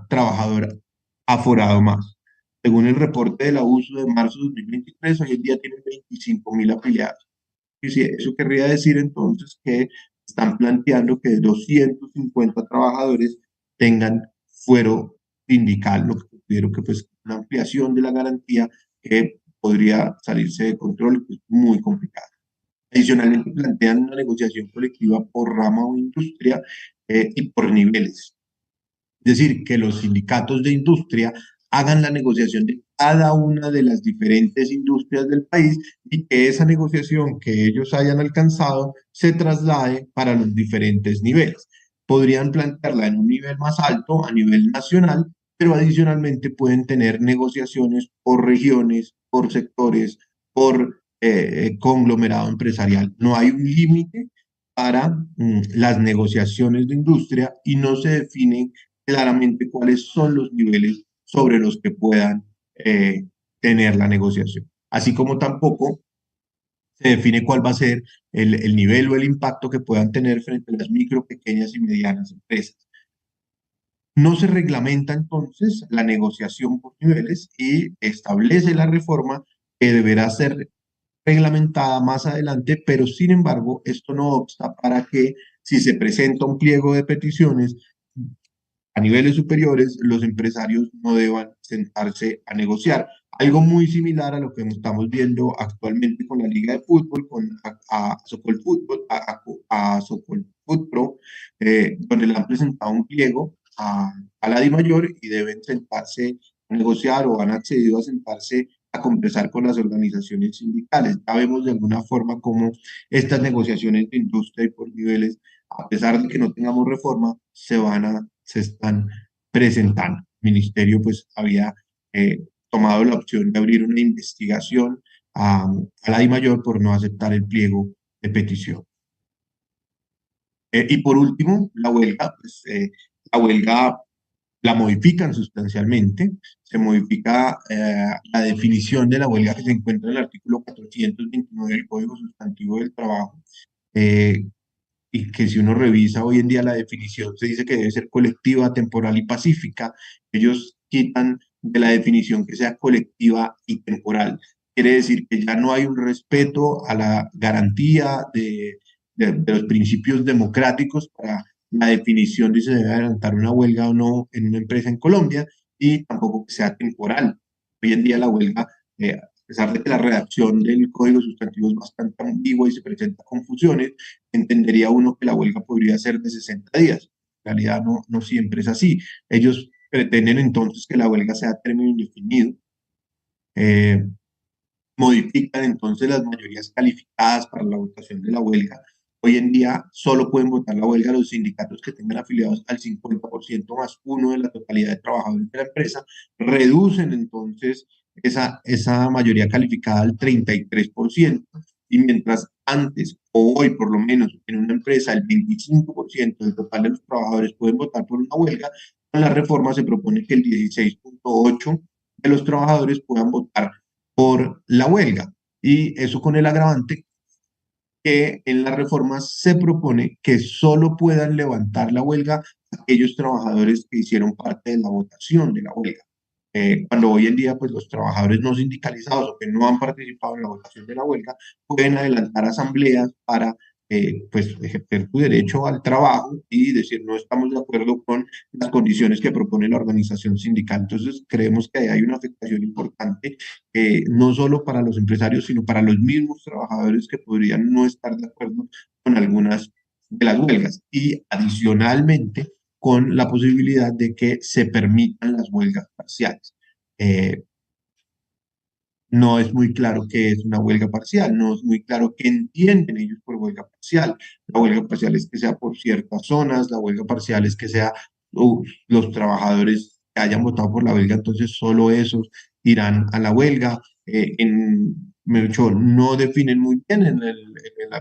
trabajador aforado más. Según el reporte de la USO de marzo de 2023, hoy en día tienen 25.000 afiliados. Y si eso querría decir entonces que están planteando que 250 trabajadores tengan fuero sindical, lo que considero que pues una ampliación de la garantía que podría salirse de control, que es muy complicado. Adicionalmente plantean una negociación colectiva por rama o industria y por niveles. Es decir, que los sindicatos de industria hagan la negociación de cada una de las diferentes industrias del país y que esa negociación que ellos hayan alcanzado se traslade para los diferentes niveles. Podrían plantearla en un nivel más alto, a nivel nacional, pero adicionalmente pueden tener negociaciones por regiones, por sectores, por conglomerado empresarial. No hay un límite para las negociaciones de industria y no se define claramente cuáles son los niveles sobre los que puedan tener la negociación. Así como tampoco se define cuál va a ser el nivel o el impacto que puedan tener frente a las micro, pequeñas y medianas empresas. No se reglamenta entonces la negociación por niveles y establece la reforma que deberá ser reglamentada más adelante, pero sin embargo, esto no obsta para que si se presenta un pliego de peticiones a niveles superiores, los empresarios no deban sentarse a negociar. Algo muy similar a lo que estamos viendo actualmente con la Liga de Fútbol, con Socol Fútbol, a Socol Foot Pro, donde le han presentado un pliego a la DIMAYOR y deben sentarse a negociar o han accedido a sentarse a conversar con las organizaciones sindicales. Ya vemos de alguna forma cómo estas negociaciones de industria y por niveles, a pesar de que no tengamos reforma, se están presentando. El ministerio pues había tomado la opción de abrir una investigación a la DIMAYOR por no aceptar el pliego de petición. Y por último, la huelga la modifican sustancialmente, se modifica la definición de la huelga que se encuentra en el artículo 429 del Código Sustantivo del Trabajo, y que si uno revisa hoy en día la definición, se dice que debe ser colectiva, temporal y pacífica. Ellos quitan de la definición que sea colectiva y temporal. Quiere decir que ya no hay un respeto a la garantía de los principios democráticos para la definición de si se debe adelantar una huelga o no en una empresa en Colombia, y tampoco que sea temporal. Hoy en día la huelga, a pesar de que la redacción del Código Sustantivo es bastante ambigua y se presenta confusiones, entendería uno que la huelga podría ser de 60 días. En realidad no siempre es así. Ellos pretenden entonces que la huelga sea a término indefinido. Modifican entonces las mayorías calificadas para la votación de la huelga. Hoy en día solo pueden votar la huelga los sindicatos que tengan afiliados al 50% más uno de la totalidad de trabajadores de la empresa. Reducen entonces esa mayoría calificada al 33%, y mientras antes o hoy por lo menos en una empresa el 25% del total de los trabajadores pueden votar por una huelga, con la reforma se propone que el 16.8% de los trabajadores puedan votar por la huelga, y eso con el agravante que en la reforma se propone que solo puedan levantar la huelga aquellos trabajadores que hicieron parte de la votación de la huelga. Cuando hoy en día pues los trabajadores no sindicalizados o que no han participado en la votación de la huelga pueden adelantar asambleas para pues ejercer su derecho al trabajo y decir no estamos de acuerdo con las condiciones que propone la organización sindical. Entonces creemos que hay una afectación importante, no solo para los empresarios, sino para los mismos trabajadores que podrían no estar de acuerdo con algunas de las huelgas, y adicionalmente con la posibilidad de que se permitan las huelgas parciales. No es muy claro qué es una huelga parcial, no es muy claro qué entienden ellos por huelga parcial. La huelga parcial es que sea por ciertas zonas, la huelga parcial es que sea los trabajadores que hayan votado por la huelga, entonces solo esos irán a la huelga. No definen muy bien en el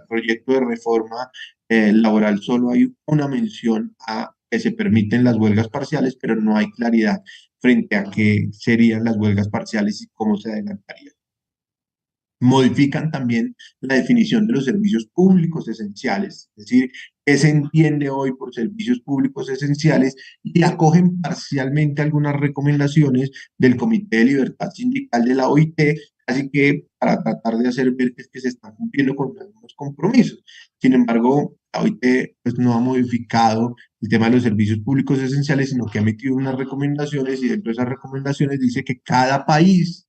proyecto de reforma laboral, solo hay una mención a que se permiten las huelgas parciales, pero no hay claridad frente a qué serían las huelgas parciales y cómo se adelantarían. Modifican también la definición de los servicios públicos esenciales, es decir, qué se entiende hoy por servicios públicos esenciales, y acogen parcialmente algunas recomendaciones del Comité de Libertad Sindical de la OIT, así que para tratar de hacer ver que se están cumpliendo con algunos compromisos. Sin embargo, la OIT pues, no ha modificado el tema de los servicios públicos esenciales, sino que ha emitido unas recomendaciones, y dentro de esas recomendaciones dice que cada país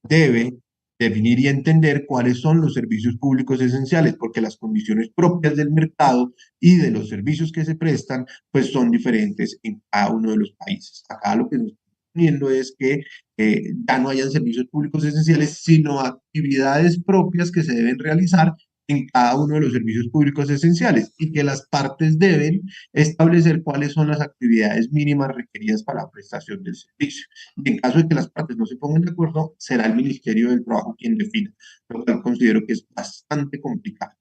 debe definir y entender cuáles son los servicios públicos esenciales, porque las condiciones propias del mercado y de los servicios que se prestan, pues son diferentes en cada uno de los países. Acá lo que nos está poniendo es que ya no hayan servicios públicos esenciales, sino actividades propias que se deben realizar en cada uno de los servicios públicos esenciales, y que las partes deben establecer cuáles son las actividades mínimas requeridas para la prestación del servicio. Y en caso de que las partes no se pongan de acuerdo, será el Ministerio del Trabajo quien defina, lo cual considero que es bastante complicado.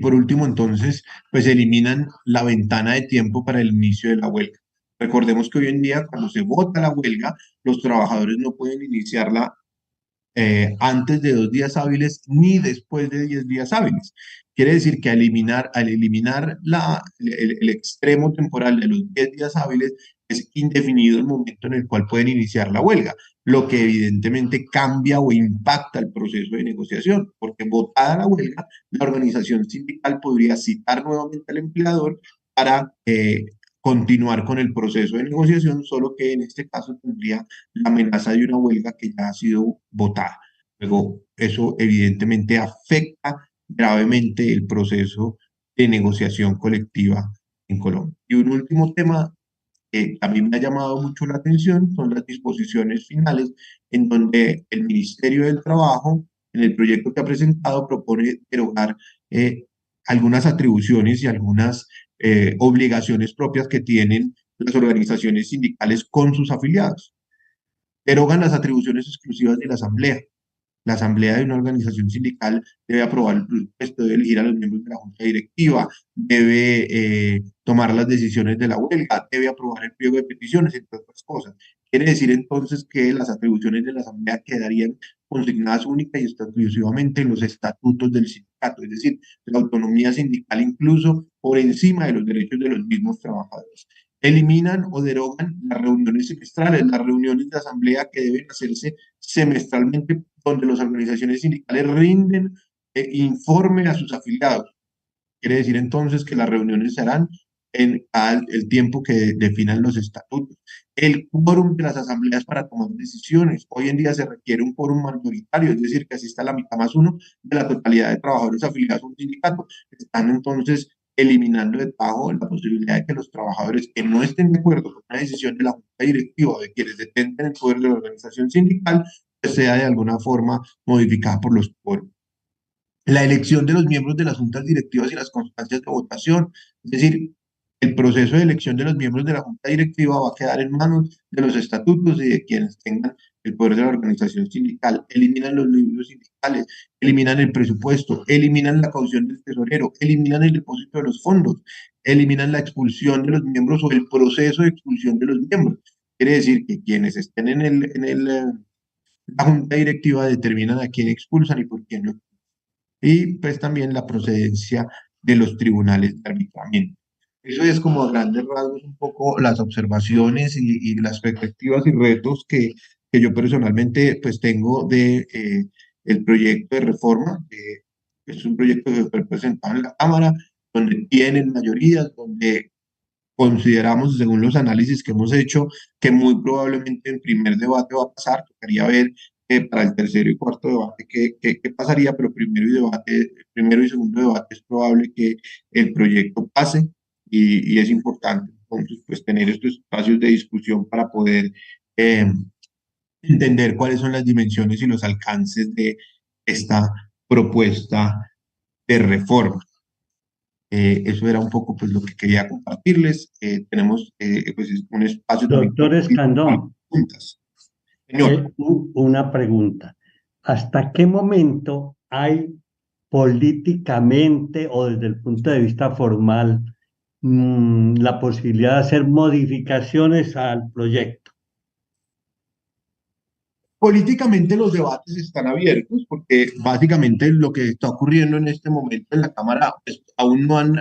Por último, entonces, pues eliminan la ventana de tiempo para el inicio de la huelga. Recordemos que hoy en día, cuando se vota la huelga, los trabajadores no pueden iniciarla antes de 2 días hábiles ni después de 10 días hábiles. Quiere decir que al eliminar el extremo temporal de los 10 días hábiles, es indefinido el momento en el cual pueden iniciar la huelga, lo que evidentemente cambia o impacta el proceso de negociación, porque votada la huelga, la organización sindical podría citar nuevamente al empleador para continuar con el proceso de negociación, solo que en este caso tendría la amenaza de una huelga que ya ha sido votada. Luego, eso evidentemente afecta gravemente el proceso de negociación colectiva en Colombia. Y un último tema que a mí me ha llamado mucho la atención son las disposiciones finales en donde el Ministerio del Trabajo, en el proyecto que ha presentado, propone derogar algunas atribuciones y algunas obligaciones propias que tienen las organizaciones sindicales con sus afiliados. Derogan las atribuciones exclusivas de la Asamblea. La Asamblea de una organización sindical debe aprobar el presupuesto, debe elegir a los miembros de la Junta Directiva, debe tomar las decisiones de la huelga, debe aprobar el pliego de peticiones, entre otras cosas. Quiere decir entonces que las atribuciones de la Asamblea quedarían consignadas única y exclusivamente en los estatutos del sindicato, es decir, la autonomía sindical incluso por encima de los derechos de los mismos trabajadores. Eliminan o derogan las reuniones semestrales, las reuniones de asamblea que deben hacerse semestralmente, donde las organizaciones sindicales rinden informe a sus afiliados. Quiere decir entonces que las reuniones se harán en el tiempo que definan los estatutos. El quórum de las asambleas para tomar decisiones. Hoy en día se requiere un quórum mayoritario, es decir, que asista la mitad más uno de la totalidad de trabajadores afiliados a un sindicato. Están entonces eliminando de tajo la posibilidad de que los trabajadores que no estén de acuerdo con una decisión de la junta directiva o de quienes detengan el poder de la organización sindical, pues sea de alguna forma modificada por los quórum. La elección de los miembros de las juntas directivas y las constancias de votación, es decir, el proceso de elección de los miembros de la junta directiva va a quedar en manos de los estatutos y de quienes tengan el poder de la organización sindical. Eliminan los libros sindicales, eliminan el presupuesto, eliminan la caución del tesorero, eliminan el depósito de los fondos, eliminan la expulsión de los miembros o el proceso de expulsión de los miembros. Quiere decir que quienes estén la junta directiva determinan a quién expulsan y por quién no. Y pues también la procedencia de los tribunales de arbitramiento. Eso es como a grandes rasgos un poco las observaciones y las perspectivas y retos que yo personalmente pues tengo de el proyecto de reforma. Es un proyecto que fue presentado en la Cámara, donde tienen mayorías, donde consideramos, según los análisis que hemos hecho, que muy probablemente en primer debate va a pasar. Tocaría ver para el tercero y cuarto debate qué pasaría, pero primero y segundo debate es probable que el proyecto pase y es importante entonces pues tener estos espacios de discusión para poder entender cuáles son las dimensiones y los alcances de esta propuesta de reforma. Eso era un poco pues lo que quería compartirles. Tenemos pues un espacio también Doctor Escandón, preguntas. Señor. una pregunta. ¿Hasta qué momento hay políticamente o desde el punto de vista formal la posibilidad de hacer modificaciones al proyecto? Políticamente los debates están abiertos porque básicamente lo que está ocurriendo en este momento en la Cámara, pues, aún no han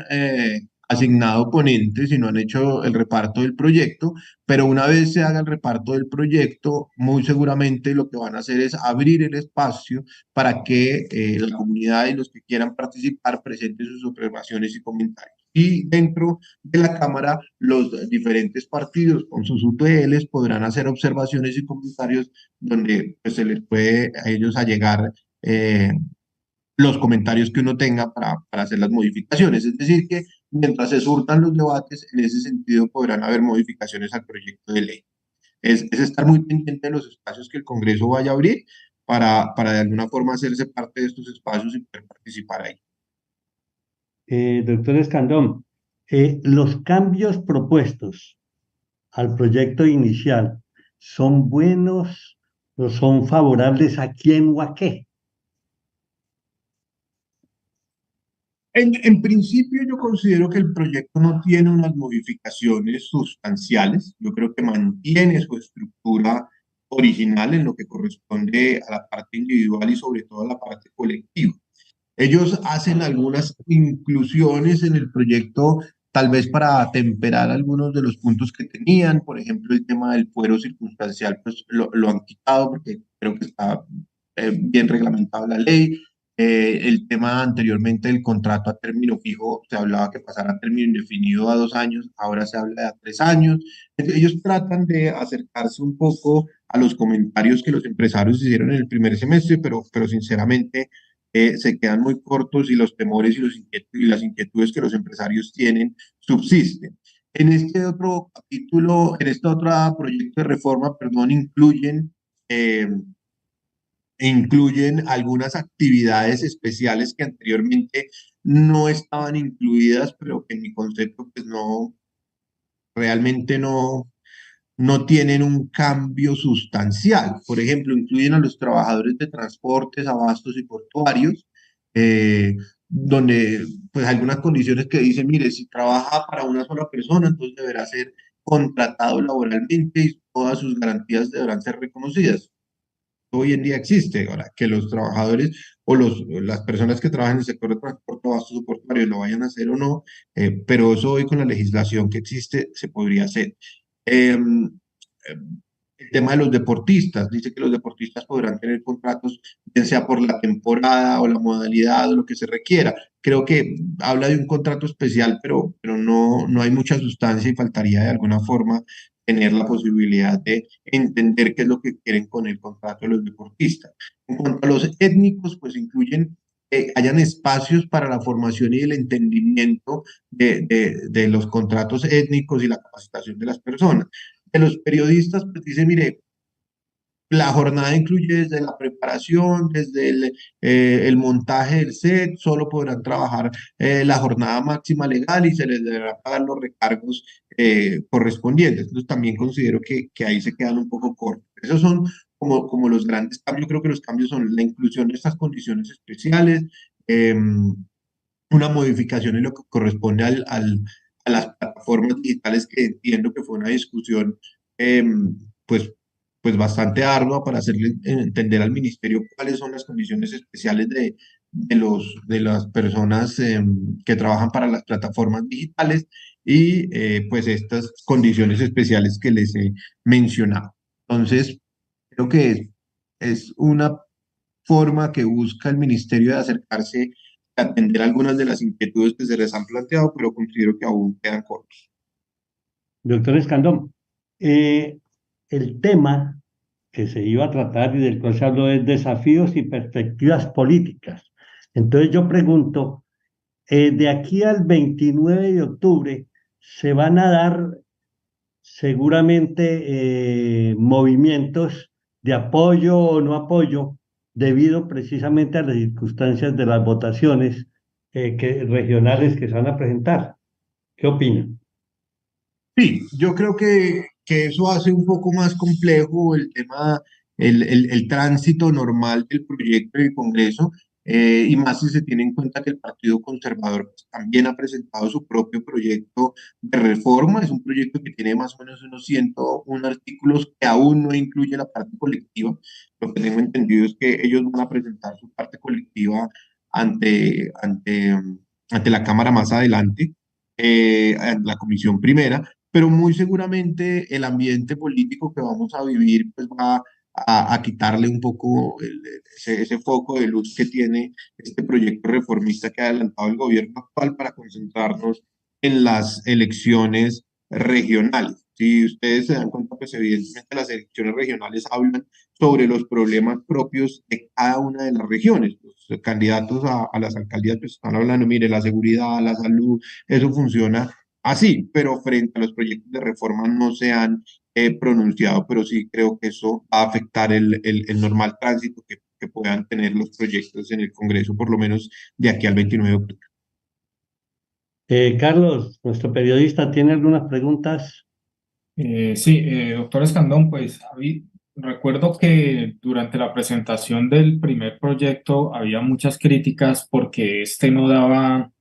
asignado ponentes y no han hecho el reparto del proyecto, pero una vez se haga el reparto del proyecto, muy seguramente lo que van a hacer es abrir el espacio para que la comunidad y los que quieran participar presenten sus observaciones y comentarios. Y dentro de la Cámara, los diferentes partidos con sus UTLs podrán hacer observaciones y comentarios donde pues, se les puede a ellos allegar los comentarios que uno tenga para hacer las modificaciones. Es decir, que mientras se surtan los debates, en ese sentido podrán haber modificaciones al proyecto de ley. Es estar muy pendiente de los espacios que el Congreso vaya a abrir para de alguna forma hacerse parte de estos espacios y poder participar ahí. Doctor Escandón, los cambios propuestos al proyecto inicial son buenos o son favorables a quién o a qué? En principio yo considero que el proyecto no tiene unas modificaciones sustanciales. Yo creo que mantiene su estructura original en lo que corresponde a la parte individual y sobre todo a la parte colectiva. Ellos hacen algunas inclusiones en el proyecto, tal vez para atemperar algunos de los puntos que tenían. Por ejemplo, el tema del fuero circunstancial, pues lo han quitado porque creo que está bien reglamentado en la ley. El tema anteriormente del contrato a término fijo, se hablaba que pasara a término indefinido a 2 años, ahora se habla de a 3 años. Ellos tratan de acercarse un poco a los comentarios que los empresarios hicieron en el primer semestre, pero sinceramente se quedan muy cortos y los temores y las inquietudes que los empresarios tienen subsisten. En este otro capítulo, en este otro proyecto de reforma, perdón, eh, incluyen algunas actividades especiales que anteriormente no estaban incluidas, pero que en mi concepto pues no, realmente no tienen un cambio sustancial. Por ejemplo, incluyen a los trabajadores de transportes, abastos y portuarios, donde pues hay algunas condiciones que dicen, mire, si trabaja para una sola persona, entonces deberá ser contratado laboralmente y todas sus garantías deberán ser reconocidas. Hoy en día existe, ahora que los trabajadores o las personas que trabajan en el sector de transporte, abastos o portuarios lo vayan a hacer o no, pero eso hoy con la legislación que existe se podría hacer. Em, el tema de los deportistas, dice que los deportistas podrán tener contratos, bien sea por la temporada o la modalidad o lo que se requiera. Creo que habla de un contrato especial, pero no hay mucha sustancia y faltaría de alguna forma tener la posibilidad de entender qué es lo que quieren con el contrato de los deportistas. En cuanto a los étnicos, pues incluyen que hayan espacios para la formación y el entendimiento de los contratos étnicos y la capacitación de las personas. De los periodistas, pues dice, mire, la jornada incluye desde la preparación, desde el montaje del set, solo podrán trabajar la jornada máxima legal y se les deberá pagar los recargos correspondientes. Entonces también considero que ahí se quedan un poco cortos. Esos son como los grandes cambios. Creo que los cambios son la inclusión de estas condiciones especiales, una modificación en lo que corresponde a las plataformas digitales, que entiendo que fue una discusión pues, pues bastante ardua para hacerle entender al ministerio cuáles son las condiciones especiales de las personas que trabajan para las plataformas digitales y pues estas condiciones especiales que les he mencionado. Entonces, creo que es una forma que busca el ministerio de acercarse a atender algunas de las inquietudes que se les han planteado, pero considero que aún quedan cortos. Doctor Escandón, eh, el tema que se iba a tratar y del cual se habló es desafíos y perspectivas políticas. Entonces yo pregunto, de aquí al 29 de octubre se van a dar seguramente movimientos de apoyo o no apoyo debido precisamente a las circunstancias de las votaciones regionales que se van a presentar. ¿Qué opinan? Sí, yo creo que eso hace un poco más complejo el tema, el tránsito normal del proyecto del Congreso, y más si se tiene en cuenta que el Partido Conservador pues, también ha presentado su propio proyecto de reforma. Es un proyecto que tiene más o menos unos 101 artículos que aún no incluye la parte colectiva. Lo que tengo entendido es que ellos van a presentar su parte colectiva ante la Cámara más adelante, en la Comisión Primera, pero muy seguramente el ambiente político que vamos a vivir pues va a quitarle un poco ese foco de luz que tiene este proyecto reformista que ha adelantado el gobierno actual para concentrarnos en las elecciones regionales. Si ustedes se dan cuenta, pues evidentemente las elecciones regionales hablan sobre los problemas propios de cada una de las regiones. Los candidatos a las alcaldías pues están hablando, mire, la seguridad, la salud, eso funciona así, pero frente a los proyectos de reforma no se han pronunciado, pero sí creo que eso va a afectar el normal tránsito que puedan tener los proyectos en el Congreso, por lo menos de aquí al 29 de octubre. Carlos, nuestro periodista, ¿tiene algunas preguntas? Sí, doctor Escandón, pues recuerdo que durante la presentación del primer proyecto había muchas críticas porque este no daba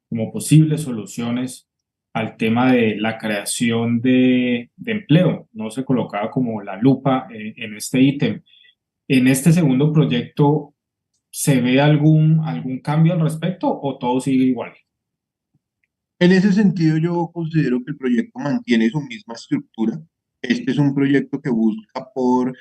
como posibles soluciones al tema de la creación de empleo, no se colocaba como la lupa en este ítem. En este segundo proyecto, ¿se ve algún cambio al respecto o todo sigue igual? En ese sentido, yo considero que el proyecto mantiene su misma estructura. Este es un proyecto que busca por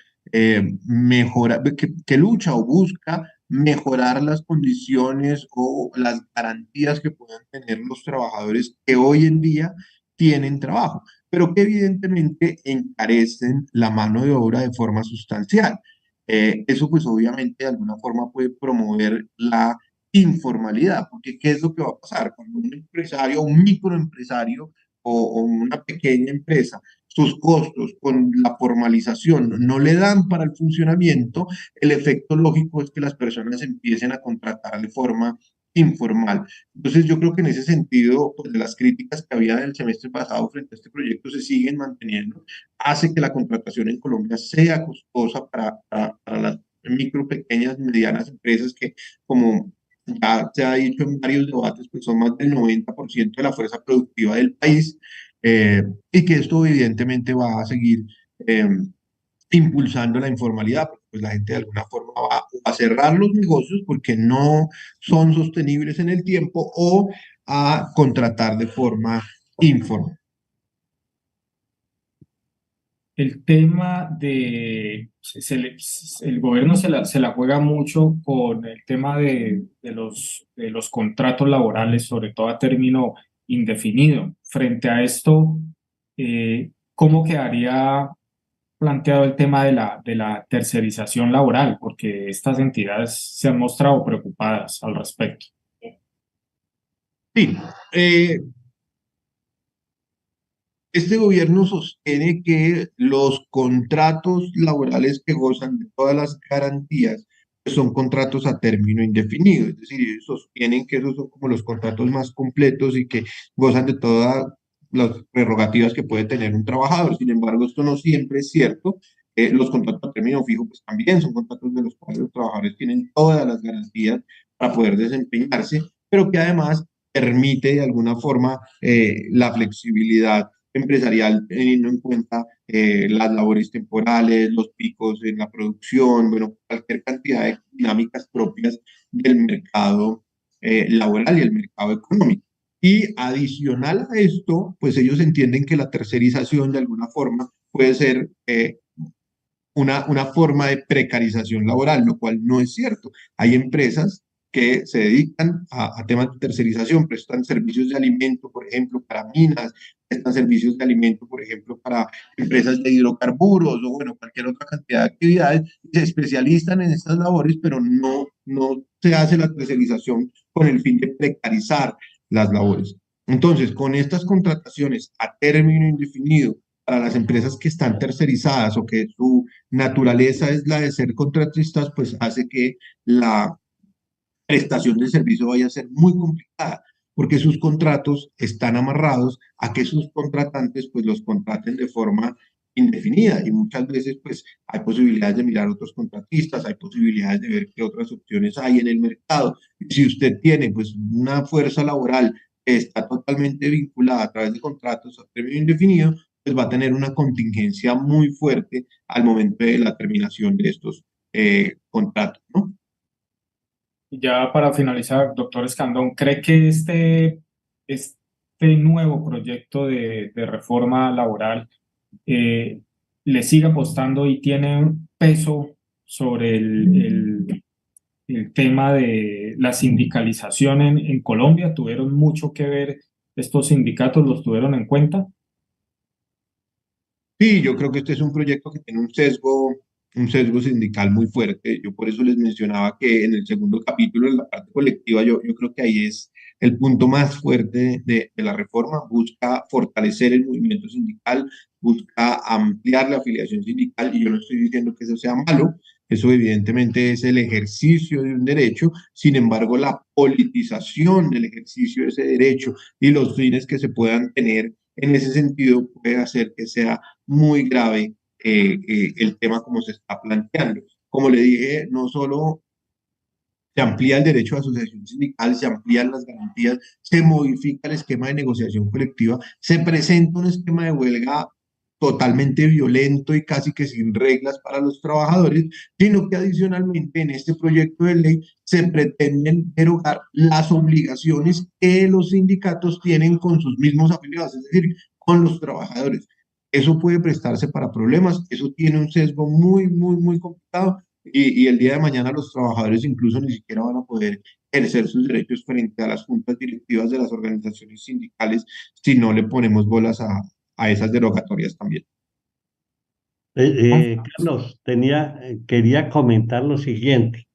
mejorar, que lucha o busca mejorar las condiciones o las garantías que puedan tener los trabajadores que hoy en día tienen trabajo, pero que evidentemente encarecen la mano de obra de forma sustancial. Eso pues obviamente de alguna forma puede promover la informalidad, porque ¿qué es lo que va a pasar? Cuando un empresario, un microempresario o una pequeña empresa, sus costos con la formalización no le dan para el funcionamiento, el efecto lógico es que las personas empiecen a contratar de forma informal. Entonces yo creo que en ese sentido, pues, de las críticas que había del semestre pasado frente a este proyecto se siguen manteniendo, hace que la contratación en Colombia sea costosa para las micro, pequeñas, medianas empresas que, como ya se ha dicho en varios debates, pues son más del 90% de la fuerza productiva del país, y que esto evidentemente va a seguir eh, impulsando la informalidad, porque pues la gente de alguna forma va a cerrar los negocios porque no son sostenibles en el tiempo o a contratar de forma informal. El tema el gobierno se la juega mucho con el tema de los contratos laborales, sobre todo a término indefinido. Frente a esto, ¿cómo quedaría planteado el tema de la tercerización laboral? Porque estas entidades se han mostrado preocupadas al respecto. Sí, este gobierno sostiene que los contratos laborales que gozan de todas las garantías pues son contratos a término indefinido, es decir, ellos sostienen que esos son como los contratos más completos y que gozan de todas las prerrogativas que puede tener un trabajador. Sin embargo, esto no siempre es cierto. Los contratos a término fijo pues también son contratos de los cuales los trabajadores tienen todas las garantías para poder desempeñarse, pero que además permite de alguna forma la flexibilidad empresarial, teniendo en cuenta las labores temporales, los picos en la producción, bueno, cualquier cantidad de dinámicas propias del mercado laboral y el mercado económico. Y adicional a esto, pues ellos entienden que la tercerización de alguna forma puede ser una forma de precarización laboral, lo cual no es cierto. Hay empresas que se dedican a temas de tercerización, prestan servicios de alimento, por ejemplo, para minas, prestan servicios de alimento, por ejemplo, para empresas de hidrocarburos o, bueno, cualquier otra cantidad de actividades, se especializan en estas labores, pero no se hace la tercerización con el fin de precarizar las labores. Entonces, con estas contrataciones a término indefinido para las empresas que están tercerizadas o que su naturaleza es la de ser contratistas, pues hace que la prestación del servicio vaya a ser muy complicada, porque sus contratos están amarrados a que sus contratantes pues los contraten de forma indefinida y muchas veces pues hay posibilidades de mirar otros contratistas, hay posibilidades de ver qué otras opciones hay en el mercado. Si usted tiene pues una fuerza laboral que está totalmente vinculada a través de contratos a término indefinido, pues va a tener una contingencia muy fuerte al momento de la terminación de estos contratos, ¿no? Y ya para finalizar, doctor Escandón, ¿cree que este nuevo proyecto de reforma laboral le sigue apostando y tiene un peso sobre el tema de la sindicalización en Colombia? ¿Tuvieron mucho que ver estos sindicatos? ¿Los tuvieron en cuenta? Sí, yo creo que este es un proyecto que tiene un sesgo sindical muy fuerte. Yo por eso les mencionaba que en el segundo capítulo, en la parte colectiva, yo creo que ahí es el punto más fuerte de la reforma. Busca fortalecer el movimiento sindical, busca ampliar la afiliación sindical y yo no estoy diciendo que eso sea malo. Eso evidentemente es el ejercicio de un derecho. Sin embargo, la politización del ejercicio de ese derecho y los fines que se puedan tener en ese sentido puede hacer que sea muy grave el tema como se está planteando. Como le dije, no solo se amplía el derecho a asociación sindical, se amplían las garantías, se modifica el esquema de negociación colectiva, se presenta un esquema de huelga totalmente violento y casi que sin reglas para los trabajadores, sino que adicionalmente en este proyecto de ley se pretenden derogar las obligaciones que los sindicatos tienen con sus mismos afiliados, es decir, con los trabajadores. Eso puede prestarse para problemas, eso tiene un sesgo muy complicado y el día de mañana los trabajadores incluso ni siquiera van a poder ejercer sus derechos frente a las juntas directivas de las organizaciones sindicales si no le ponemos bolas a esas derogatorias también. Carlos, quería comentar lo siguiente.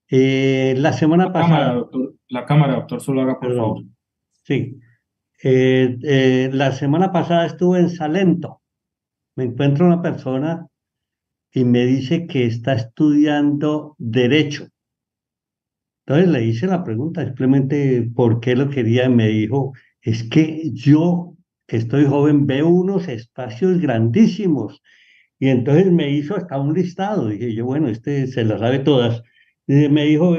La semana pasada, La cámara, doctor Zuluaga, por favor. perdón, sí, La semana pasada estuve en Salento. Me encuentro una persona y me dice que está estudiando Derecho. Entonces le hice la pregunta simplemente por qué lo quería y me dijo, es que yo, que estoy joven, veo unos espacios grandísimos. Y entonces me hizo hasta un listado. Dije yo, bueno, este se las sabe todas. Me dijo,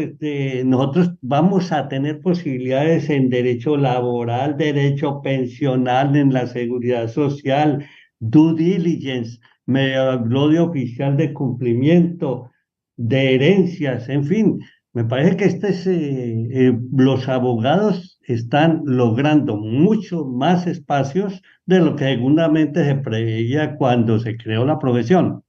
nosotros vamos a tener posibilidades en derecho laboral, derecho pensional, en la seguridad social, due diligence, me habló de oficial de cumplimiento, de herencias, en fin. Me parece que los abogados están logrando mucho más espacios de lo que seguramente se preveía cuando se creó la profesión.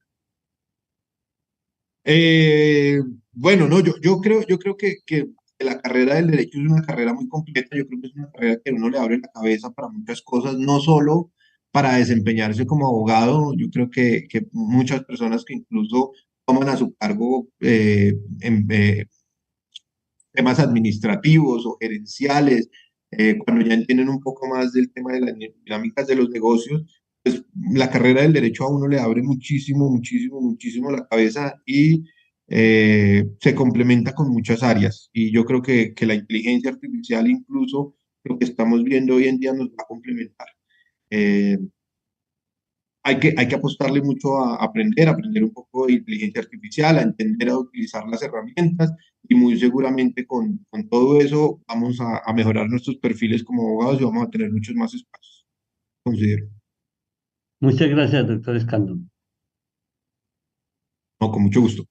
Bueno, no, yo creo que la carrera del derecho es una carrera muy completa. Yo creo que es una carrera que a uno le abre la cabeza para muchas cosas, no solo para desempeñarse como abogado. Yo creo que muchas personas que incluso toman a su cargo temas administrativos o gerenciales, cuando ya entienden un poco más del tema de las dinámicas de los negocios, pues la carrera del derecho a uno le abre muchísimo, muchísimo, muchísimo la cabeza y se complementa con muchas áreas. Y yo creo que la inteligencia artificial, incluso lo que estamos viendo hoy en día, nos va a complementar. Eh, hay que apostarle mucho a aprender un poco de inteligencia artificial, a entender a utilizar las herramientas y muy seguramente con todo eso vamos a mejorar nuestros perfiles como abogados y vamos a tener muchos más espacios, considero. Muchas gracias, doctor Escandón. No, con mucho gusto.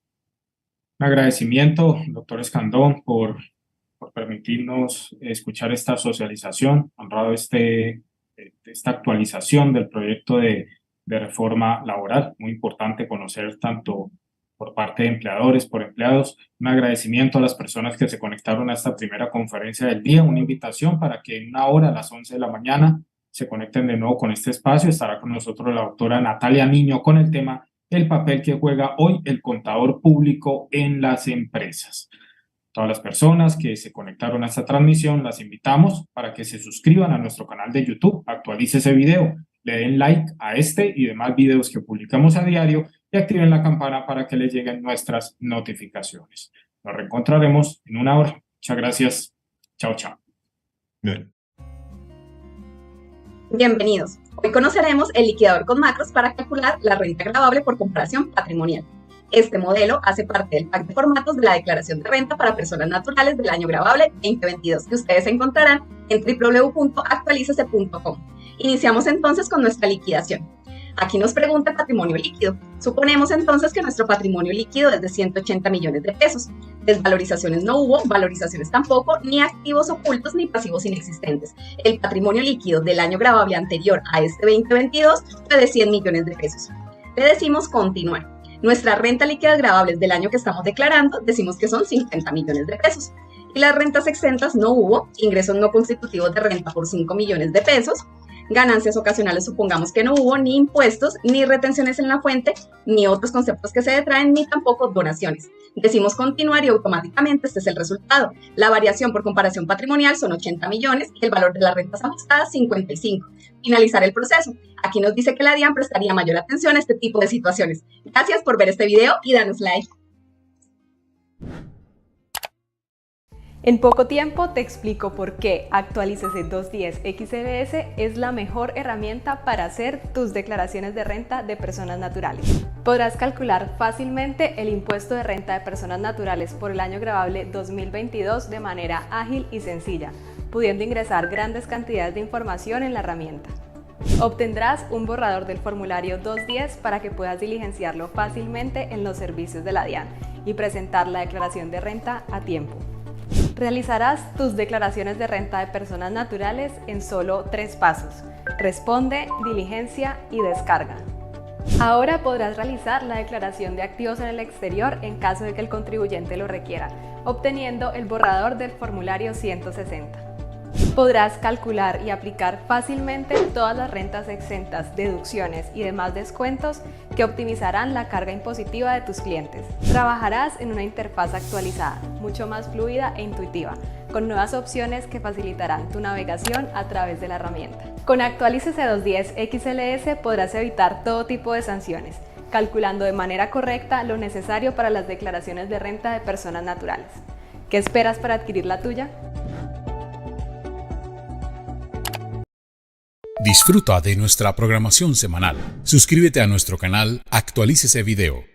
Un agradecimiento, doctor Escandón, por permitirnos escuchar esta socialización, honrado esta actualización del proyecto de reforma laboral. Muy importante conocer tanto por parte de empleadores, por empleados. Un agradecimiento a las personas que se conectaron a esta primera conferencia del día, una invitación para que en una hora, a las 11 de la mañana, se conecten de nuevo con este espacio. Estará con nosotros la doctora Natalia Niño con el tema el papel que juega hoy el contador público en las empresas. Todas las personas que se conectaron a esta transmisión, las invitamos para que se suscriban a nuestro canal de YouTube, actualice ese video, le den like a este y demás videos que publicamos a diario y activen la campana para que les lleguen nuestras notificaciones. Nos reencontraremos en una hora. Muchas gracias. Chao, chao. Bien. Bienvenidos. Hoy conoceremos el liquidador con macros para calcular la renta gravable por comparación patrimonial. Este modelo hace parte del pack de formatos de la declaración de renta para personas naturales del año gravable 2022 que ustedes encontrarán en www.actualicese.com. Iniciamos entonces con nuestra liquidación. Aquí nos pregunta patrimonio líquido. Suponemos entonces que nuestro patrimonio líquido es de 180 millones de pesos. Desvalorizaciones no hubo, valorizaciones tampoco, ni activos ocultos ni pasivos inexistentes. El patrimonio líquido del año gravable anterior a este 2022 fue de 100 millones de pesos. Le decimos continuar. Nuestras rentas líquidas gravables del año que estamos declarando decimos que son 50 millones de pesos. Y las rentas exentas no hubo, ingresos no constitutivos de renta por 5 millones de pesos, ganancias ocasionales supongamos que no hubo, ni impuestos, ni retenciones en la fuente, ni otros conceptos que se detraen, ni tampoco donaciones. Decimos continuar y automáticamente este es el resultado. La variación por comparación patrimonial son 80 millones y el valor de las rentas ajustadas 55. Finalizar el proceso. Aquí nos dice que la DIAN prestaría mayor atención a este tipo de situaciones. Gracias por ver este video y danos like. En poco tiempo te explico por qué Actualícese 210 XCBS es la mejor herramienta para hacer tus declaraciones de renta de personas naturales. Podrás calcular fácilmente el impuesto de renta de personas naturales por el año gravable 2022 de manera ágil y sencilla, pudiendo ingresar grandes cantidades de información en la herramienta. Obtendrás un borrador del formulario 210 para que puedas diligenciarlo fácilmente en los servicios de la DIAN y presentar la declaración de renta a tiempo. Realizarás tus declaraciones de renta de personas naturales en solo 3 pasos: responde, diligencia y descarga. Ahora podrás realizar la declaración de activos en el exterior en caso de que el contribuyente lo requiera, obteniendo el borrador del formulario 160. Podrás calcular y aplicar fácilmente todas las rentas exentas, deducciones y demás descuentos que optimizarán la carga impositiva de tus clientes. Trabajarás en una interfaz actualizada, mucho más fluida e intuitiva, con nuevas opciones que facilitarán tu navegación a través de la herramienta. Con Actualícese 210 XLS podrás evitar todo tipo de sanciones, calculando de manera correcta lo necesario para las declaraciones de renta de personas naturales. ¿Qué esperas para adquirir la tuya? Disfruta de nuestra programación semanal. Suscríbete a nuestro canal Actualícese Video